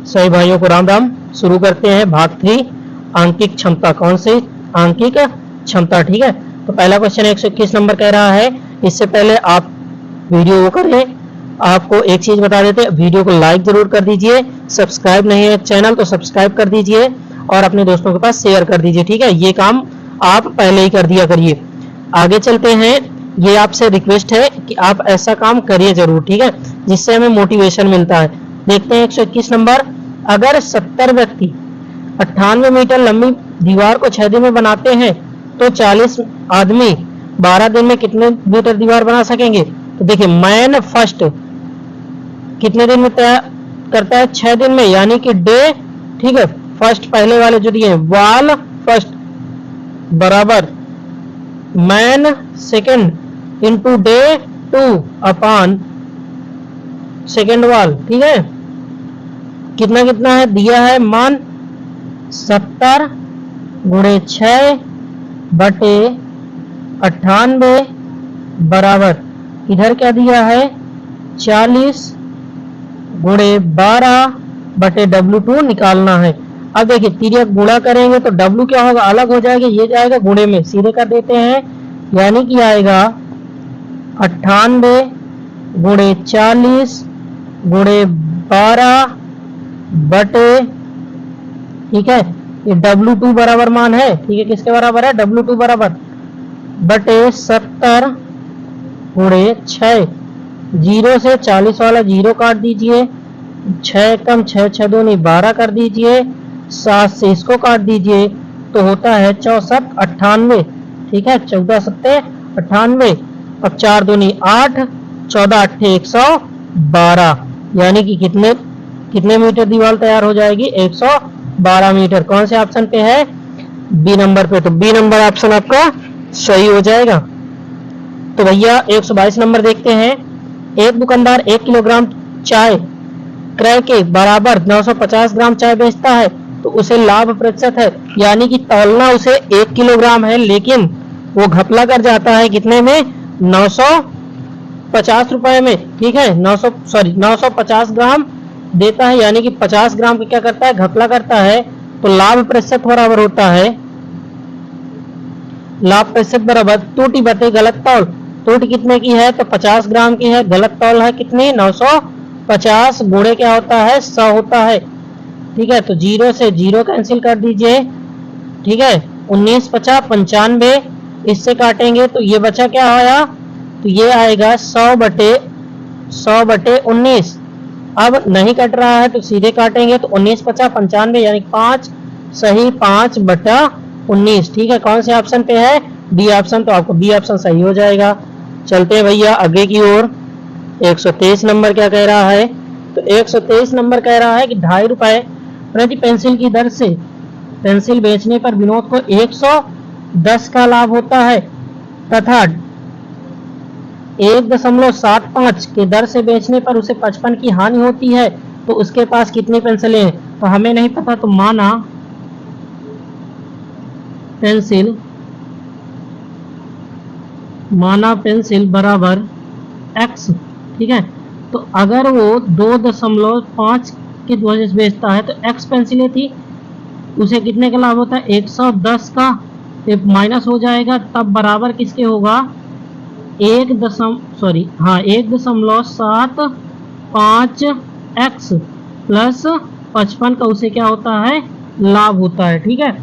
सभी भाइयों को राम राम। शुरू करते हैं भाग 3 आंकिक क्षमता। कौन सी आंकिक क्षमता? ठीक है, तो पहला क्वेश्चन 121 नंबर कह रहा है। इससे पहले आप वीडियो वो कर लें, आपको एक चीज बता देते हैं, वीडियो को लाइक जरूर कर दीजिए, सब्सक्राइब नहीं है चैनल तो सब्सक्राइब कर दीजिए और अपने दोस्तों के पास शेयर कर दीजिए। ठीक है, ये काम आप पहले ही कर दिया करिए। आगे चलते हैं, ये आपसे रिक्वेस्ट है कि आप ऐसा काम करिए जरूर, ठीक है, जिससे हमें मोटिवेशन मिलता है। देखते हैं 121 नंबर। अगर 70 व्यक्ति 98 मीटर लंबी दीवार को 6 दिन में बनाते हैं तो 40 आदमी 12 दिन में कितने मीटर दीवार बना सकेंगे? तो देखिए, मैन फर्स्ट कितने दिन में तैयार करता है? 6 दिन में, यानी कि डे, ठीक है, फर्स्ट पहले वाले जो दिए वाल फर्स्ट बराबर man second into day 2 upon second वाल। ठीक है, कितना कितना है दिया है मान 70 गुणे 6 बटे 98 बराबर इधर क्या दिया है 40 गुणे 12 बटे W2 निकालना है। अब देखिए तिर्यक गुणा करेंगे तो W क्या होगा, अलग हो जाएगा, ये जाएगा गुणे में, सीधे कर देते हैं, यानी कि आएगा 98 गुणे 40 गुणे 12 बटे, ठीक है, ये W2 बराबर मान है, ठीक है, किसके बराबर है? W2 बराबर बटे 70 गुणे 6। 0 से 40 वाला 0 काट दीजिए, 6 कम 6 6 2 नहीं 12 कर दीजिए, 7 से इसको काट दीजिए तो होता है 64 98। ठीक है, 14 सत्ते 98, अब 4 दूनी 8, 14 अट्ठे 112, यानी कि कितने कितने मीटर दीवार तैयार हो जाएगी? 112 मीटर। कौन से ऑप्शन पे है? बी नंबर पे। तो बी नंबर ऑप्शन आपका सही हो जाएगा। तो भैया 122 नंबर देखते हैं। एक दुकानदार 1 किलोग्राम चाय क्रय के बराबर 950 ग्राम चाय बेचता है तो उसे लाभ प्रतिशत है, यानी कि तौलना उसे 1 किलोग्राम है लेकिन वो घपला कर जाता है कितने में? 950 रुपए में। ठीक है, 950 ग्राम देता है, यानी कि 50 ग्राम का क्या करता है? घपला करता है। तो लाभ प्रतिशत बराबर होता है, लाभ प्रतिशत बराबर त्रुटि बटे गलत तौल। त्रुटि कितने की है? तो 50 ग्राम की है, गलत तौल है कितनी? 950 गुणे क्या होता है? 100 होता है। ठीक है, तो 0 से 0 कैंसिल कर दीजिए, ठीक है, 19 50 95, इससे काटेंगे तो ये बचा क्या आया? तो ये आएगा 100 बटे 19। अब नहीं कट रहा है तो सीधे काटेंगे तो 19 50 95, यानी 5 सही 5 बटा 19। ठीक है, कौन से ऑप्शन पे है? D option. तो आपको बी ऑप्शन सही हो जाएगा। चलते हैं भैया आगे की ओर। 123 नंबर क्या कह रहा है? तो 123 नंबर कह रहा है कि 2.5 रुपए प्रति पेंसिल की दर से पेंसिल बेचने पर विनोद को 110 का लाभ होता है तथा 1.75 के दर से बेचने पर उसे 55 की हानि होती है, तो उसके पास कितनी पेंसिलें हैं? तो हमें नहीं पता, तो माना पेंसिल बराबर x। ठीक है, तो अगर वो 2.5 के वजह से बेचता है तो x पेंसिलें थी, उसे कितने का लाभ होता है? 110 का, माइनस हो जाएगा, तब बराबर किसके होगा? 1.75x प्लस 55 का उसे क्या होता है? लाभ होता है। ठीक है,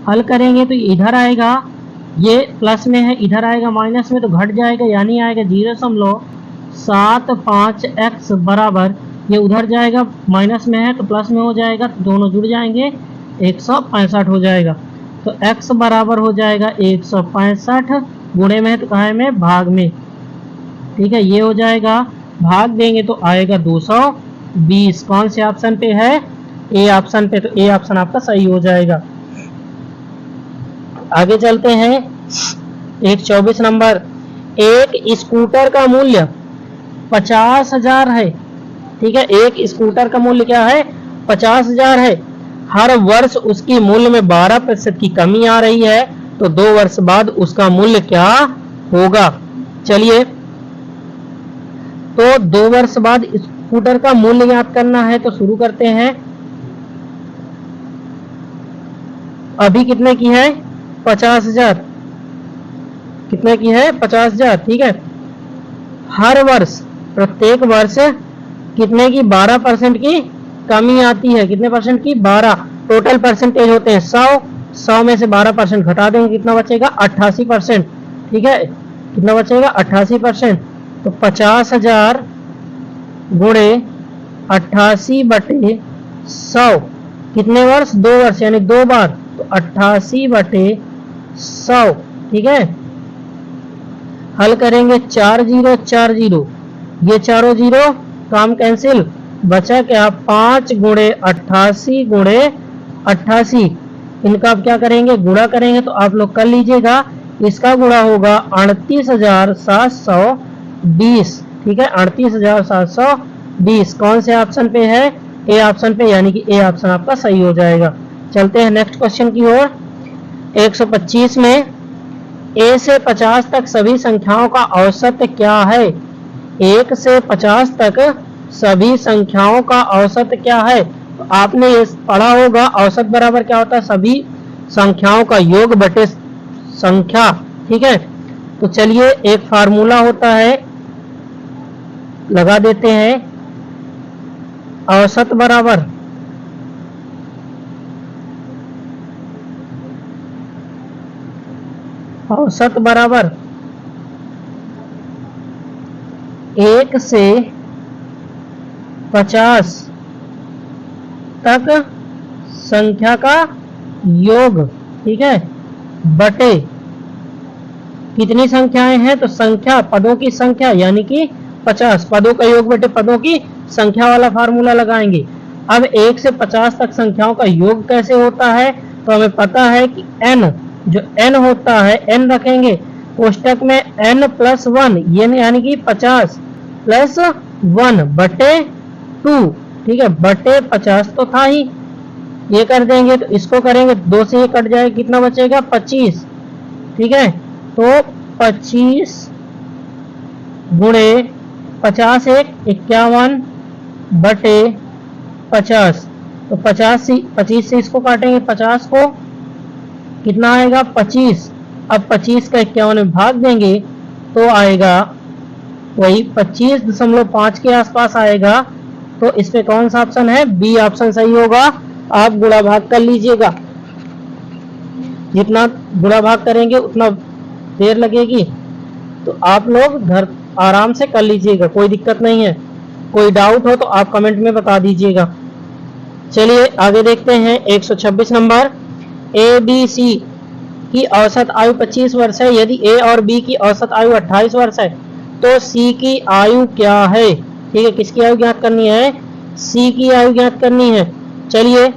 हल करेंगे तो इधर आएगा, ये प्लस में है, इधर आएगा माइनस में, तो घट जाएगा, यानी आएगा 0.75x बराबर, ये उधर जाएगा माइनस में है तो प्लस में हो जाएगा, तो दोनों जुड़ जाएंगे 165 हो जाएगा। तो x बराबर हो जाएगा 165, गुणे में है तो कहा है में भाग में। ठीक है, ये हो जाएगा, भाग देंगे तो आएगा 220। कौन से ऑप्शन पे है? ए ऑप्शन पे। तो ए ऑप्शन आपका सही हो जाएगा। आगे चलते हैं 124 नंबर। एक स्कूटर का मूल्य 50,000 है। ठीक है, एक स्कूटर का मूल्य क्या है? 50,000 है। हर वर्ष उसकी मूल्य में 12% की कमी आ रही है, तो 2 वर्ष बाद उसका मूल्य क्या होगा? चलिए, तो 2 वर्ष बाद स्कूटर का मूल्य ज्ञात करना है, तो शुरू करते हैं। अभी कितने की है? 50,000। कितने की है? 50,000। ठीक है। हर वर्ष, प्रत्येक वर्ष कितने की? 12% की कमी आती है। कितने परसेंट की? 12। टोटल परसेंटेज होते हैं 100। 100 में से 12% घटा देंगे, कितना बचेगा? 88%। ठीक है। कितना बचेगा? 88%। तो 50,000 गुणे 88/100 कितने वर्ष? 2 वर्ष, यानी 2 बार। तो 88/100। ठीक है। हल करेंगे 4 0 4 0, ये चारों जीरो काम कैंसिल, बचा क्या? 5 गुणे 88 गुणे 88। इनका आप क्या करेंगे? गुणा करेंगे। तो आप लोग कर लीजिएगा, इसका गुणा होगा 38,720। ठीक है, 38,720 कौन से ऑप्शन पे है? ए ऑप्शन पे, यानी कि ए ऑप्शन आपका सही हो जाएगा। चलते हैं नेक्स्ट क्वेश्चन की ओर। 125 में ए से 50 तक सभी संख्याओं का औसत क्या है? 1 से 50 तक सभी संख्याओं का औसत क्या है? तो आपने ये पढ़ा होगा, औसत बराबर क्या होता है? सभी संख्याओं का योग बटे संख्या। ठीक है। तो चलिए एक फार्मूला होता है, लगा देते हैं। औसत बराबर औसत बराबर 1 से 50 तक संख्या का योग। ठीक है, बटे कितनी संख्याएं हैं? तो संख्या, पदों की संख्या, यानी कि 50। पदों का योग बटे पदों की संख्या वाला फार्मूला लगाएंगे। अब 1 से 50 तक संख्याओं का योग कैसे होता है? तो हमें पता है कि n, जो n होता है, n रखेंगे कोष्टक में n + 1, ये यानी कि 50 + 1 बटे 2। ठीक है, बटे 50 तो था ही, ये कर देंगे। तो इसको करेंगे, 2 से ये कट जाएगा, कितना बचेगा? 25। ठीक है, तो 25 गुणे 50 1 51 बटे 50। तो 25 से इसको काटेंगे, 50 को, कितना आएगा? 25। अब 25 का 51 में भाग देंगे तो आएगा वही 25.5 के आसपास आएगा। तो इस पे कौन सा ऑप्शन है? बी ऑप्शन सही होगा। आप गुणा भाग कर लीजिएगा, जितना गुणा भाग करेंगे उतना देर लगेगी। तो आप लोग घर आराम से कर लीजिएगा, कोई दिक्कत नहीं है। कोई डाउट हो तो आप कमेंट में बता दीजिएगा। चलिए आगे देखते हैं। 126 नंबर, ए बी सी की औसत आयु 25 वर्ष है। यदि ए और बी की औसत आयु 28 वर्ष है तो सी की आयु क्या है? ठीक है, किसकी आयु ज्ञात करनी है? सी की आयु ज्ञात करनी है। चलिए,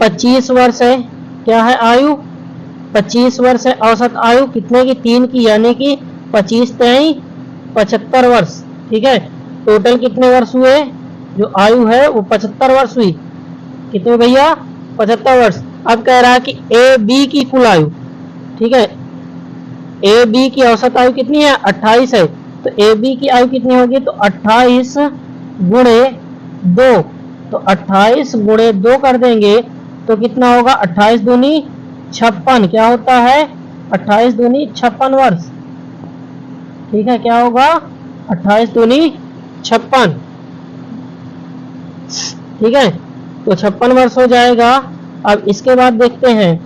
25 वर्ष है, क्या है आयु? 25 वर्ष है औसत आयु, कितने की? 3 की, यानी कि 25 3 75 वर्ष। ठीक है, टोटल कितने वर्ष हुए? जो आयु है वो 75 वर्ष हुई। कितने भैया? 75 वर्ष। अब कह रहा है कि ए बी की कुल आयु। ठीक है, ए बी की औसत आयु कितनी है? 28 है। तो ए बी की आयु कितनी होगी? तो 28 गुणे 2। तो 28 गुणे 2 कर देंगे तो कितना होगा? 28 दूनी 56। क्या होता है? 28 दूनी 56 वर्ष। ठीक है, क्या होगा? 28 दूनी 56। ठीक है, तो 56 वर्ष हो जाएगा। अब इसके बाद देखते हैं।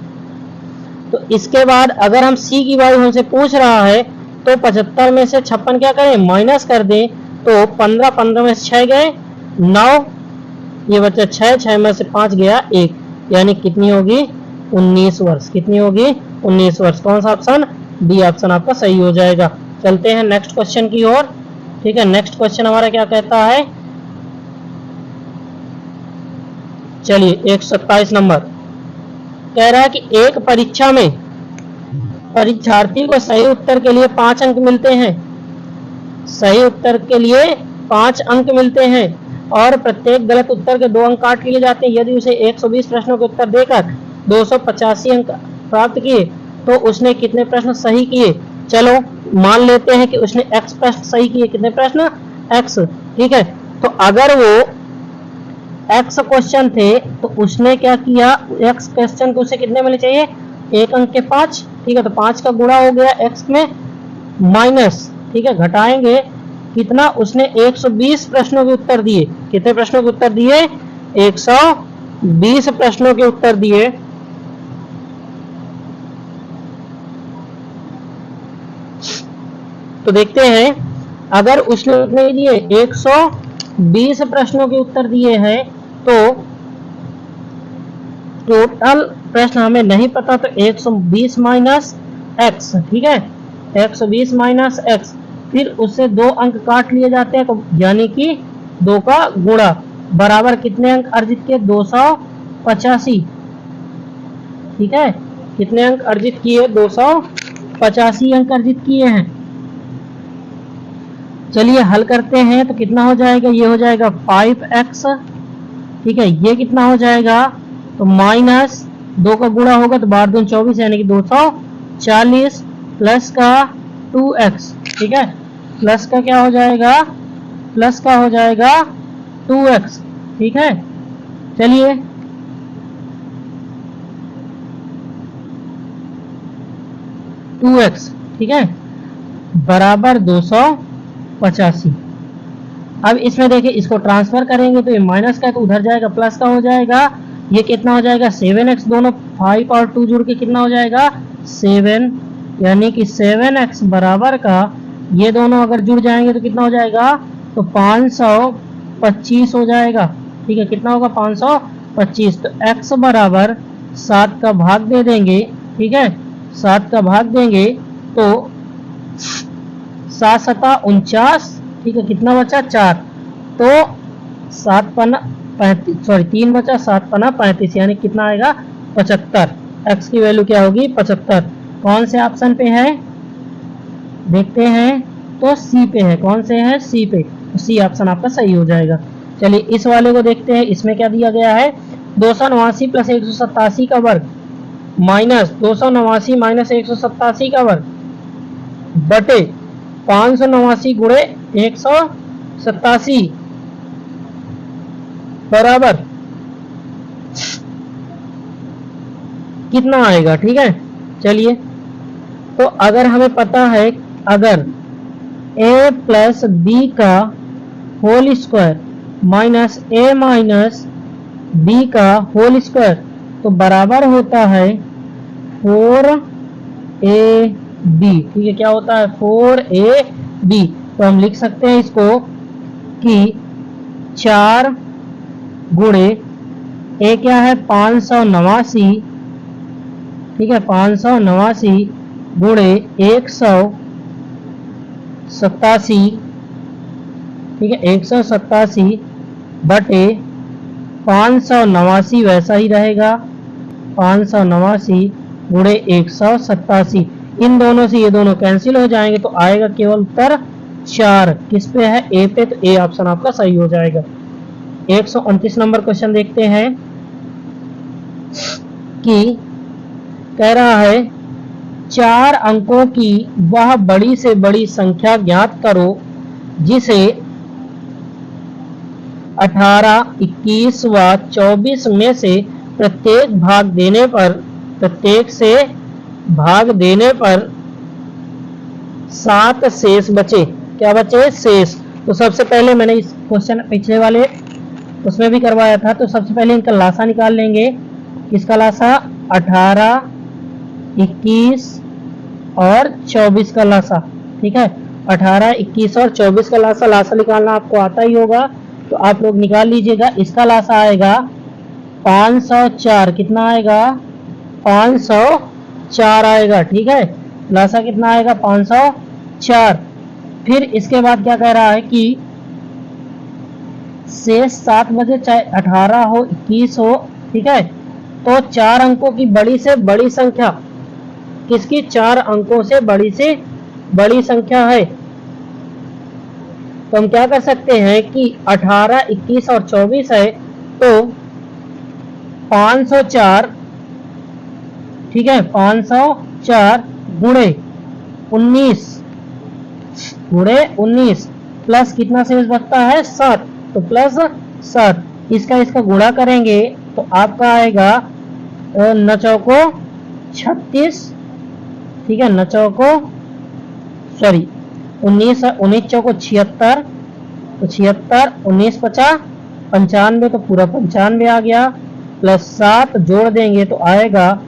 तो इसके बाद अगर हम सी की आयु हमसे पूछ रहा है तो 75 में से 56 क्या करें? माइनस कर दें। तो 15 15 में से 6 गए 9, ये बचा 6, 6 में से 5 गया 1, यानी कितनी होगी? 19 वर्ष। कितनी होगी? 19 वर्ष। कौन सा ऑप्शन? बी ऑप्शन आपका सही हो जाएगा। चलते हैं नेक्स्ट क्वेश्चन की ओर। ठीक है, नेक्स्ट क्वेश्चन हमारा क्या कहता है? चलिए 127 नंबर कह रहा है कि एक परीक्षा में परीक्षार्थी को सही उत्तर के लिए 5 अंक मिलते हैं। सही उत्तर के लिए 5 अंक मिलते हैं और प्रत्येक गलत उत्तर के 2 अंक काट लिए जाते हैं। यदि उसे 120 प्रश्नों के उत्तर देकर 285 अंक प्राप्त किए तो उसने कितने प्रश्न सही किए? चलो मान लेते हैं कि उसने x प्रश्न सही किए। कितने प्रश्न? x। ठीक है, तो अगर वो एक्स क्वेश्चन थे तो उसने क्या किया, एक्स क्वेश्चन को उसे कितने मिले चाहिए, एक अंक के 5, ठीक है, तो 5 का गुणा हो गया एक्स में, माइनस, ठीक है, घटाएंगे कितना, उसने 120 प्रश्नों के उत्तर दिए। कितने प्रश्नों के उत्तर दिए, 120 प्रश्नों के उत्तर दिए। तो देखते हैं, अगर उसने कितने दिए, 120 प्रश्नों के उत्तर दिए हैं, तो टोटल प्रश्न हमें नहीं पता, तो 120 माइनस एक्स, ठीक है, 120 माइनस एक्स, फिर उससे 2 अंक काट लिए जाते हैं, तो यानी कि 2 का गुणा, बराबर कितने अंक अर्जित किए, 285, ठीक है, कितने अंक अर्जित किए, 285 अंक अर्जित किए हैं। चलिए हल करते हैं, तो कितना हो जाएगा, ये हो जाएगा 5x, ठीक है, ये कितना हो जाएगा, तो माइनस 2 का गुणा होगा तो 12 दूनी 24 यानी कि 240, प्लस का 2x, ठीक है, प्लस का क्या हो जाएगा, प्लस का हो जाएगा 2x, ठीक है। चलिए टू एक्स, ठीक है, बराबर 285। अब इसमें देखिए, इसको ट्रांसफर करेंगे तो ये माइनस का है तो उधर जाएगा, प्लस का हो जाएगा, ये कितना हो जाएगा 7x, दोनों 5 और 2 जुड़ के कितना हो जाएगा 7, यानी कि 7x बराबर का, ये दोनों अगर जुड़ जाएंगे तो कितना हो जाएगा, तो 525 हो जाएगा, ठीक है, कितना होगा 525। तो x बराबर 7 का भाग दे देंगे, ठीक है, 7 का भाग देंगे तो 7 सता 49, ठीक है, कितना बचा 4, तो 7 पन्ना 35, सॉरी 3 बचा, 7 पन्ना 35, यानी कितना आएगा 75। x की वैल्यू क्या होगी 75। कौन से ऑप्शन पे है देखते हैं, तो सी पे है, कौन से है, सी पे, तो सी ऑप्शन आपका सही हो जाएगा। चलिए इस वाले को देखते हैं, इसमें क्या दिया गया है, 289 प्लस 187 का वर्ग माइनस 289 माइनस 187 का वर्ग बटे 589 गुणे 187 बराबर कितना आएगा, ठीक है। चलिए, तो अगर हमें पता है, अगर a प्लस बी का whole square minus a minus B का होल स्क्वायर, तो बराबर होता है 4ab, ठीक है, क्या होता है 4ab। तो हम लिख सकते हैं इसको कि 4 गुणे a क्या है 589, ठीक है, 589 गुणे 187, ठीक है, 187 बटे 589 वैसा ही रहेगा, 589 गुणे 187, इन दोनों से ये दोनों कैंसिल हो जाएंगे तो आएगा केवल उत्तर 4, किस पे है, ए पे, तो ए ऑप्शन आपका सही हो जाएगा। 129 नंबर क्वेश्चन देखते हैं कि कह रहा है 4 अंकों की वह बड़ी से बड़ी संख्या ज्ञात करो जिसे 18, 21 व 24 में से प्रत्येक से भाग देने पर 7 शेष बचे। क्या बचे, शेष। तो सबसे पहले मैंने इस क्वेश्चन पिछले वाले उसमें भी करवाया था, तो सबसे पहले इनका लासा निकाल लेंगे। किसका लासा, 18, 21 और 24 का लासा, ठीक है, 18, 21 और 24 का लासा निकालना आपको आता ही होगा, तो आप लोग निकाल लीजिएगा। इसका लासा आएगा 504, कितना आएगा 504 आएगा, ठीक है, लासा कितना आएगा 504। फिर इसके बाद क्या कह रहा है कि शेष 7 बचे, चाहे 18 हो 21 हो, ठीक है, तो 4 अंकों की बड़ी से बड़ी संख्या, किसकी, 4 अंकों से बड़ी संख्या है। तो हम क्या कर सकते हैं कि 18, 21 और 24 है, तो 504, ठीक है, 504 गुणे 19 प्लस कितना शेष बचता है 7, तो प्लस 7, इसका इसका गुणा करेंगे तो आपका आएगा 9 चौको 36, ठीक है, 9 चौको सॉरी 19 चौको 76, तो 76, 19 50 95, तो पूरा 95 आ गया, प्लस 7 जोड़ देंगे तो आएगा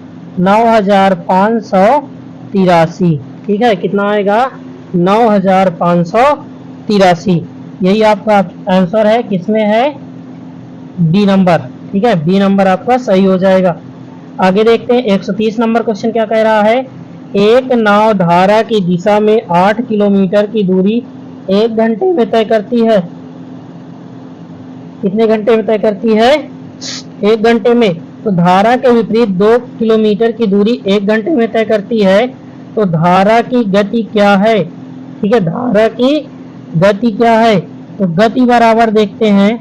9583। ठीक है, कितना आएगा 9583। यही आपका आंसर है, किसमें है, बी नंबर। ठीक है, बी नंबर आपका सही हो जाएगा। आगे देखते हैं 130 नंबर क्वेश्चन क्या कह रहा है। एक नाव धारा की दिशा में 8 किलोमीटर की दूरी 1 घंटे में तय करती है। कितने घंटे में तय करती है, 1 घंटे में। तो धारा के विपरीत 2 किलोमीटर की दूरी 1 घंटे में तय करती है, तो धारा की गति क्या है। ठीक है, धारा की गति क्या है, तो गति बराबर देखते हैं,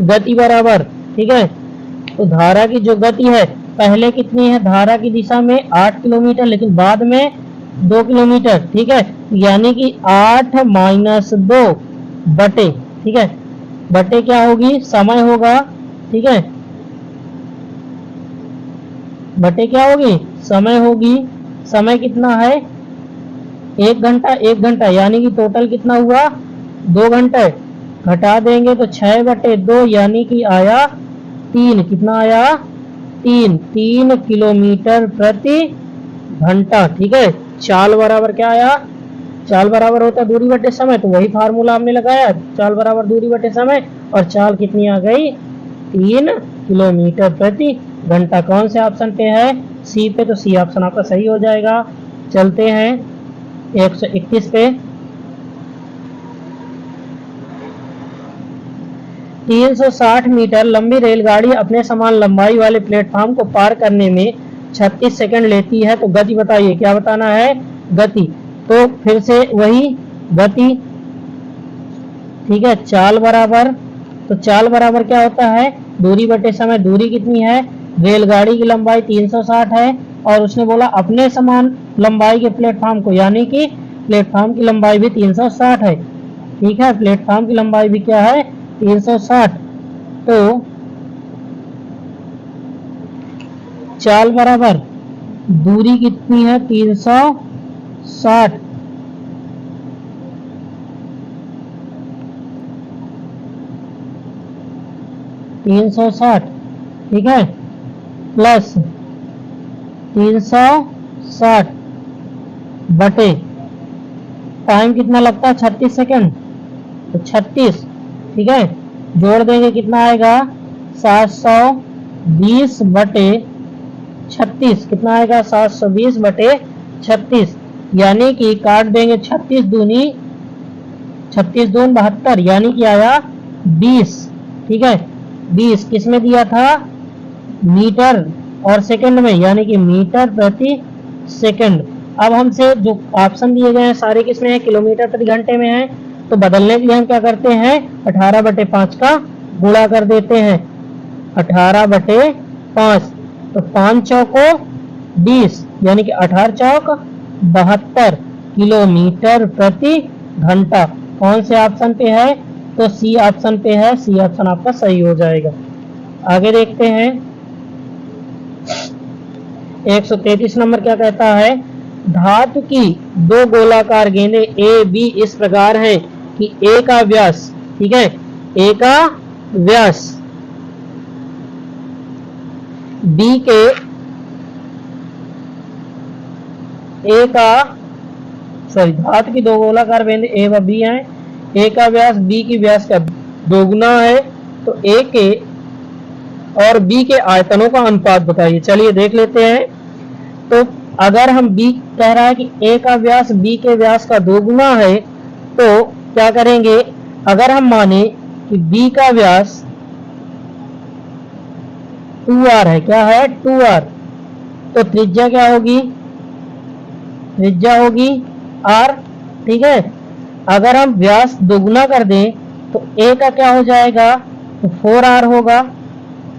गति बराबर, ठीक है, तो धारा की जो गति है, पहले कितनी है धारा की दिशा में 8 किलोमीटर, लेकिन बाद में 2 किलोमीटर। ठीक है, यानी कि 8 - 2 बटे, ठीक है, बटे क्या होगी, समय होगा। ठीक है, बटे क्या होगी, समय होगी। समय कितना है, 1 घंटा, 1 घंटा, यानी कि टोटल कितना हुआ, 2 घंटे। घटा देंगे तो 6 बटे 2, यानी कि आया 3। कितना आया, 3 किलोमीटर प्रति घंटा। ठीक है, चाल बराबर क्या आया, चाल बराबर होता है दूरी बटे समय, तो वही फार्मूला हमने लगाया, चाल बराबर दूरी बटे समय, और चाल कितनी आ गई, 3 किलोमीटर प्रति घंटा। कौन से ऑप्शन पे है, सी पे, तो सी ऑप्शन आपका सही हो जाएगा। चलते हैं 121 पे। 360 मीटर लंबी रेलगाड़ी अपने समान लंबाई वाले प्लेटफॉर्म को पार करने में 36 सेकंड लेती है, तो गति बताइए, क्या बताना है, गति। तो फिर से वही गति, ठीक है, चाल बराबर, तो चाल बराबर क्या होता है, दूरी बटे समय। दूरी कितनी है, रेलगाड़ी की लंबाई 360 है, और उसने बोला अपने समान लंबाई के प्लेटफॉर्म को, यानी कि प्लेटफॉर्म की लंबाई भी 360 है। ठीक है, प्लेटफॉर्म की लंबाई भी क्या है, 360। तो चाल बराबर दूरी कितनी है, 360, ठीक है, प्लस 360 बटे टाइम कितना लगता है, 36 सेकंड, तो 36। ठीक है, जोड़ देंगे कितना आएगा, 720 बटे 36। कितना आएगा, 720 बटे 36, यानी कि काट देंगे 36 दूनी 72, यानी कि आया 20। ठीक है, 20 किस में दिया था, मीटर और सेकंड में, यानी कि मीटर प्रति सेकंड। अब हमसे जो ऑप्शन दिए गए हैं सारे किसमें है, किलोमीटर प्रति घंटे में है, तो बदलने के लिए हम क्या करते हैं, 18 बटे 5 का गुणा कर देते हैं, 18 बटे 5, तो 5 चौको 20, यानी कि 18 चौक 72 किलोमीटर प्रति घंटा। कौन से ऑप्शन पे है, तो सी ऑप्शन पे है, सी ऑप्शन आपका सही हो जाएगा। आगे देखते हैं 133 नंबर क्या कहता है। धातु की 2 गोलाकार गेंदें ए बी इस प्रकार है कि ए का व्यास, ठीक है, ए का व्यास बी के ए का धातु की 2 गोलाकार गेंदें ए व बी हैं, ए का व्यास बी की व्यास का दोगुना है, तो ए के और बी के आयतनों का अनुपात बताइए। चलिए देख लेते हैं। तो अगर हम बी कह रहा है कि ए का व्यास बी के व्यास का दोगुना है, तो क्या करेंगे, अगर हम माने कि बी का व्यास 2r है, क्या है 2r, तो त्रिज्या क्या होगी, त्रिज्या होगी r। ठीक है, अगर हम व्यास दोगुना कर दें तो a का क्या हो जाएगा, तो 4r होगा,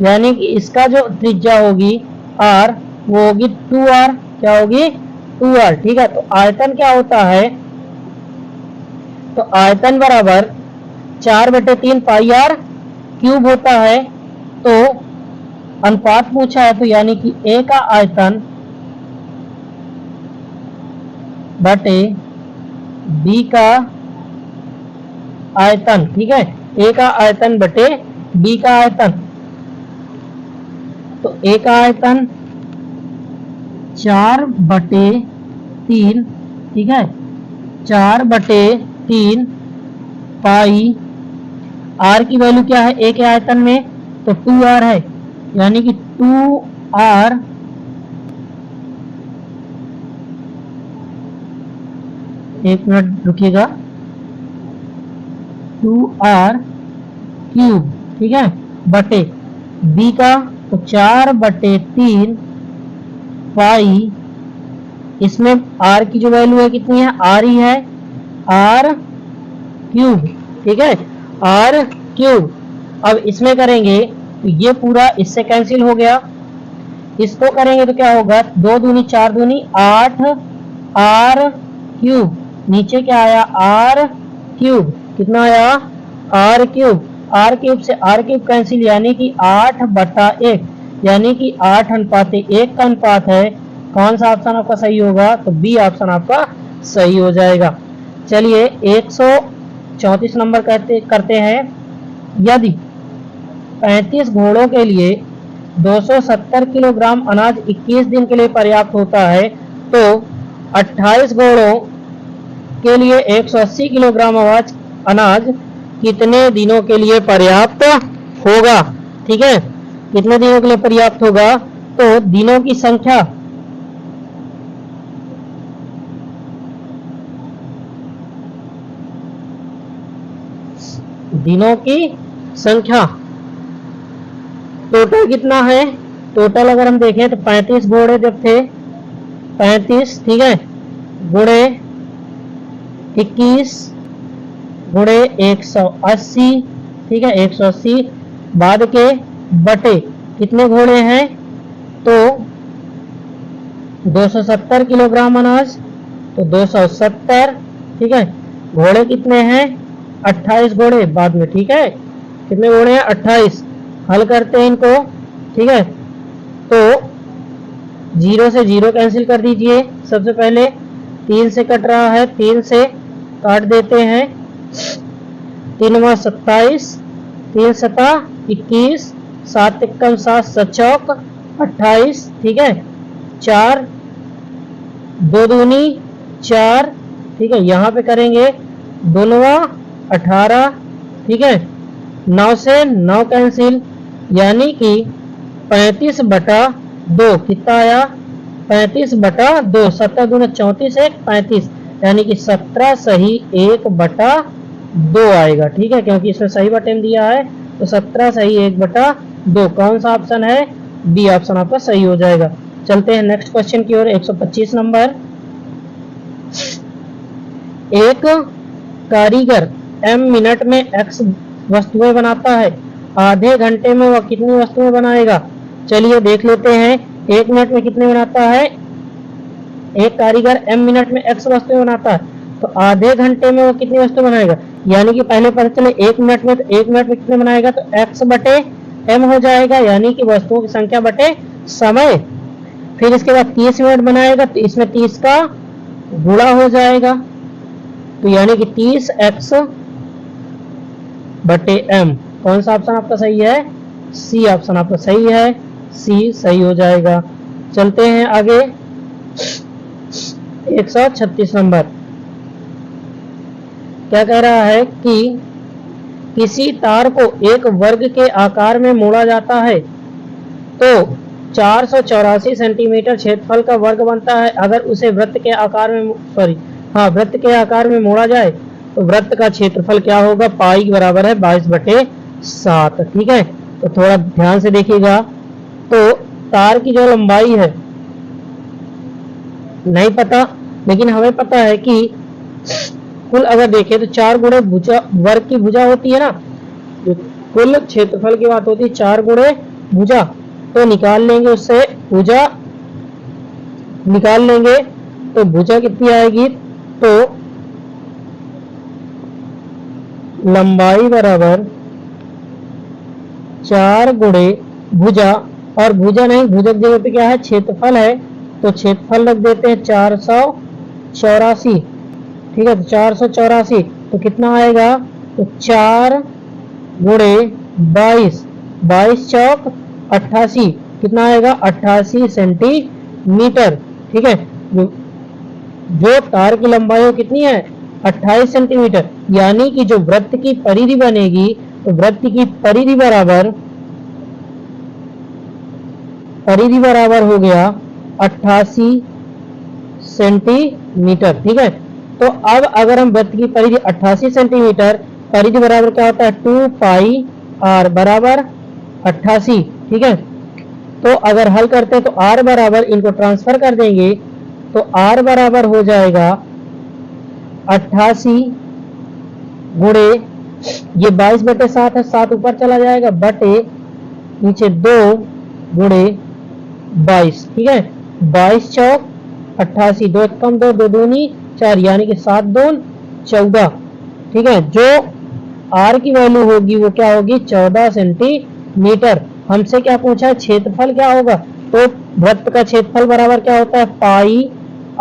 यानी कि इसका जो त्रिज्या होगी r वो होगी 2r, क्या होगी 2r। ठीक है, तो आयतन क्या होता है, तो तो आयतन बराबर 4/3 पाई आर क्यूब होता है। तो अनुपात पूछा है तो यानी कि ए का आयतन बटे बी का आयतन, ठीक है, ए का आयतन बटे बी का आयतन। तो ए का आयतन 4/3, ठीक है, 4/3 पाई आर की वैल्यू क्या है ए के आयतन में, तो 2r है, यानी कि 2r, एक मिनट रुकिएगा, 2r क्यूब, ठीक है, बटे बी का तो 4/3 पाई, इसमें r की जो वैल्यू है कितनी है, r ही है, r क्यूब, ठीक है, r क्यूब। अब इसमें करेंगे तो ये पूरा इससे कैंसिल हो गया, इसको करेंगे तो क्या होगा, 2 दूनी 4 दूनी 8 r क्यूब, नीचे क्या आया r क्यूब, कितना आया r क्यूब, r क्यूब से r क्यूब कैंसिल, यानी कि 8/1, यानी कि 8:1 का अनुपात है। कौन सा ऑप्शन आपका सही होगा, तो बी ऑप्शन आपका सही हो जाएगा। चलिए 134 नंबर करते हैं। यदि 35 घोड़ों के लिए 270 किलोग्राम अनाज 21 दिन के लिए पर्याप्त होता है, तो 28 घोड़ों के लिए 180 किलोग्राम अनाज कितने दिनों के लिए पर्याप्त होगा, ठीक है, कितने दिनों के लिए पर्याप्त होगा, तो दिनों की संख्या, दिनों की संख्या टोटल कितना है, टोटल अगर हम देखें तो 35 घोड़े जब थे, 35, ठीक है, गुणे 21 गुणे 180, ठीक है, 180 बाद के बटे कितने घोड़े हैं, तो 270 किलोग्राम अनाज, तो 270, ठीक है, घोड़े कितने हैं, 28 घोड़े बाद में, ठीक है, कितने घोड़े हैं, 28। हल करते हैं इनको, ठीक है, तो 0 से 0 कैंसिल कर दीजिए। सबसे पहले 3 से कट रहा है, 3 से काट देते हैं, 3 × 27, 3 × 7 21, 7 × 7 7 चौक 28, ठीक है, 4 2 दूनी 4, ठीक है, यहाँ पे करेंगे 2 9 18, ठीक है, 9 से 9 कैंसिल, यानी कि 35/2 कितना आया, 35/2, 17 दूना 34 1 35, यानी कि 17 सही 1/2 आएगा, ठीक है, क्योंकि इसमें सही बटन दिया है, तो 17 सही 1/2। कौन सा ऑप्शन है, बी ऑप्शन आपका सही हो जाएगा। चलते हैं नेक्स्ट क्वेश्चन की ओर। 125 नंबर, एक कारीगर m मिनट में x वस्तुएं बनाता है, आधे घंटे में वह कितनी वस्तुएं बनाएगा। चलिए देख लेते हैं, 1 मिनट में कितने बनाता है, एक कारीगर m मिनट में x वस्तुएं बनाता है, तो आधे घंटे में वो कितनी वस्तु बनाएगा, यानी कि पहले पता चले 1 मिनट में, तो 1 मिनट में कितने बनाएगा, तो x/m हो जाएगा, यानी कि वस्तुओं की संख्या बटे समय। फिर इसके बाद 30 मिनट बनाएगा, तो इसमें 30 का गुणा हो जाएगा, तो यानी कि 30x/m। कौन सा ऑप्शन आपका सही है, सी ऑप्शन आपका सही है, सी सही हो जाएगा। चलते हैं आगे 136 नंबर, क्या कह रहा है कि किसी तार को एक वर्ग के आकार में मोड़ा जाता है तो 484 सेंटीमीटर क्षेत्रफल का वर्ग बनता है। अगर उसे वृत्त के आकार में वृत्त के आकार में मोड़ा जाए तो वृत्त का क्षेत्रफल क्या होगा, पाई बराबर है 22/7, ठीक है। तो थोड़ा ध्यान से देखिएगा, तो तार की जो लंबाई है नहीं पता, लेकिन हमें पता है कि कुल अगर देखें तो 4 गुणे भुजा, वर्ग की भुजा होती है ना, जो कुल क्षेत्रफल की बात होती है 4 गुणे भुजा, तो निकाल लेंगे, उससे भुजा निकाल लेंगे, तो भुजा कितनी आएगी, तो लंबाई बराबर 4 गुणे भुजा, और भुजा नहीं, भुजा की जगह पे क्या है, क्षेत्रफल है, तो क्षेत्रफल रख देते हैं 484। ठीक है, तो 484 तो कितना आएगा, तो 4 गुणे 22, 22 चौक 88, कितना आएगा 88 सेंटीमीटर। ठीक है, जो तार की लंबाई हो कितनी है 28 सेंटीमीटर, यानी कि जो वृत्त की परिधि बनेगी, तो वृत्त की परिधि बराबर हो गया 88 सेंटीमीटर। ठीक है, तो अब अगर हम वृत्त की परिधि 88 सेंटीमीटर, परिधि बराबर क्या होता है 2 पाई आर बराबर 88। ठीक है, तो अगर हल करते हैं तो आर बराबर, इनको ट्रांसफर कर देंगे तो आर बराबर हो जाएगा 88 गुणे, ये 22/7 है, 7 ऊपर चला जाएगा, बटे नीचे 2 गुणे 22। ठीक है, 22 चौक 88, 2 कम 2, 2 दूनी 4, यानी कि 7 दून 14। ठीक है, जो आर की वैल्यू होगी वो क्या होगी 14 सेंटीमीटर। हमसे क्या पूछा है, क्षेत्रफल क्या होगा, तो वृत्त का क्षेत्रफल बराबर क्या होता है पाई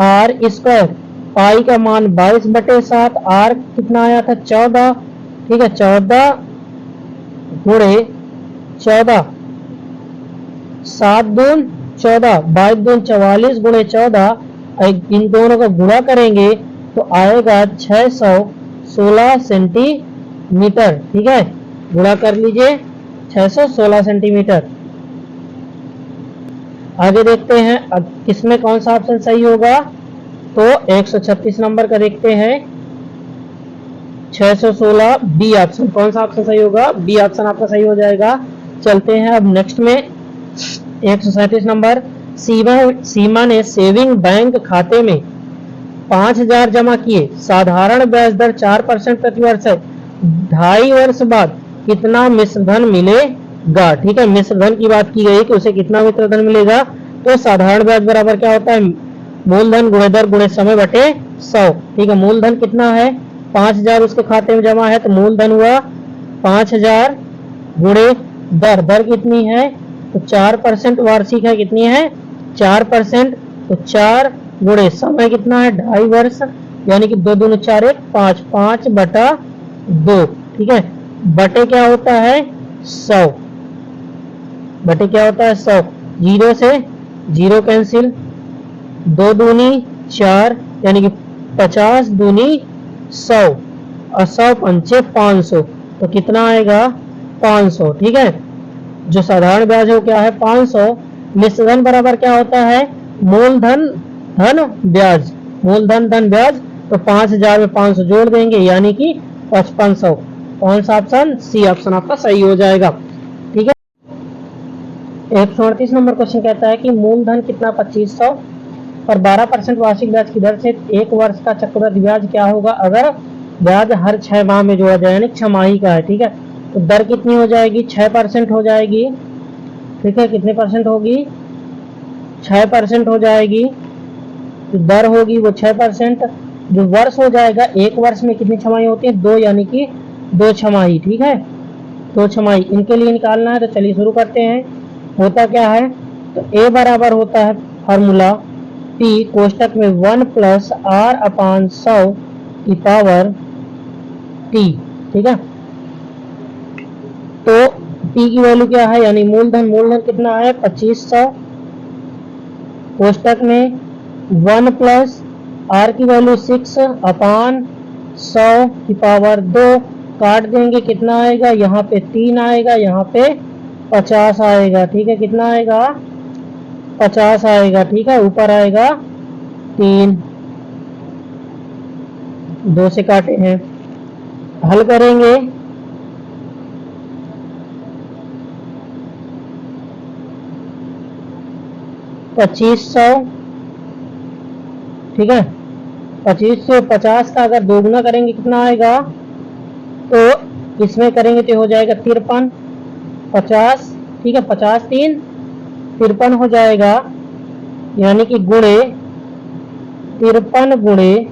आर स्क्वायर। पाई का मान 22/7, आर कितना आया था 14। ठीक है, 14 गुणे 14, 7 दून 14, 22 दून 44 गुणे 14, इन दोनों का गुणा करेंगे तो आएगा 616 सेंटीमीटर। ठीक है, गुणा कर लीजिए 616 सेंटीमीटर। आगे देखते हैं अब किसमें कौन सा ऑप्शन सही होगा, तो 136 नंबर का देखते हैं, 616 बी ऑप्शन। कौन सा ऑप्शन सही होगा, बी ऑप्शन आपका सही हो जाएगा। चलते हैं अब नेक्स्ट में 137 नंबर, सीमा ने सेविंग बैंक खाते में 5000 जमा किए, साधारण ब्याज दर 4% प्रति वर्ष है, 2.5 वर्ष बाद कितना मिश्र धन मिलेगा। ठीक है, मिश्र धन की बात की गई कि उसे कितना मिश्र धन मिलेगा, तो साधारण ब्याज बराबर क्या होता है मूलधन गुणे दर गुणे समय बटे 100। ठीक है, मूलधन कितना है 5000 उसके खाते में जमा है, तो मूलधन हुआ 5000 गुणे दर, दर कितनी है तो 4% वार्षिक है, कितनी है 4%, तो 4 गुणे समय कितना है 2.5 वर्ष, यानी कि 2 दूनी 4 1 5, 5/2। ठीक है, बटे क्या होता है 100, बटे क्या होता है 100, 0 से 0 कैंसिल, 2 दूनी 4, यानी कि 50 दूनी 100, और 100 पंचे 500, तो कितना आएगा 500। ठीक है, जो साधारण ब्याज है क्या है 500, मिश्र धन बराबर क्या होता है मूलधन धन ब्याज, मूलधन धन ब्याज, तो 5000 में 500 जोड़ देंगे, यानी कि 5500। कौन सा ऑप्शन, सी ऑप्शन आपका सही हो जाएगा। ठीक है, 138 नंबर क्वेश्चन कहता है कि मूलधन कितना 2500 और 12% वार्षिक ब्याज की दर से 1 वर्ष का चक्रवृद्धि ब्याज क्या होगा अगर ब्याज हर 6 माह में जोड़ा जाए, यानी छमाही का है। ठीक है, तो दर कितनी हो जाएगी 6% हो जाएगी। ठीक है, कितने परसेंट होगी 6% हो जाएगी, जो दर होगी वो 6%, जो वर्ष हो जाएगा, 1 वर्ष में कितनी छमाही होती है 2, यानी कि 2 छमाही। ठीक है, 2 छमाही इनके लिए निकालना है, तो चलिए शुरू करते हैं। होता क्या है, तो ए बराबर होता है फार्मूला P कोष्टक में 1 + R/100 की पावर T। ठीक है, तो P की वैल्यू क्या है, यानी मूलधन, मूलधन कितना है 2500, कोष्टक में 1 + R की वैल्यू 6/100 की पावर 2, काट देंगे कितना आएगा, यहाँ पे 3 आएगा, यहाँ पे 50 आएगा। ठीक है, कितना आएगा 50 आएगा। ठीक है, ऊपर आएगा 3, 2 से काटे हैं, हल करेंगे $2500। ठीक है, 25 से 50 का अगर दोगुना करेंगे कितना आएगा, तो इसमें करेंगे तो हो जाएगा 53, 50। ठीक है, 50 3 53 हो जाएगा, यानी कि गुणे 53 गुणे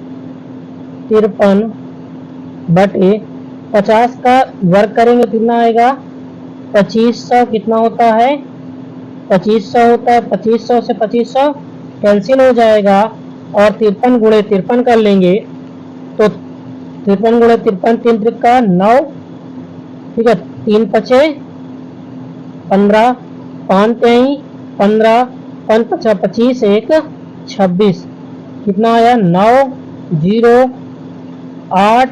53 बटे 50 का वर्ग करेंगे कितना आएगा, 2500 कितना होता है, 2500 होता है, 2500 से 2500 कैंसिल हो जाएगा और 53 गुणे 53 कर लेंगे तो 53 गुणे 53 3 त्रिका 9, ठीक है, 3 पचे 15, 5 तेई 15, 5 पचा 25, 1 26, कितना आया 9 0 8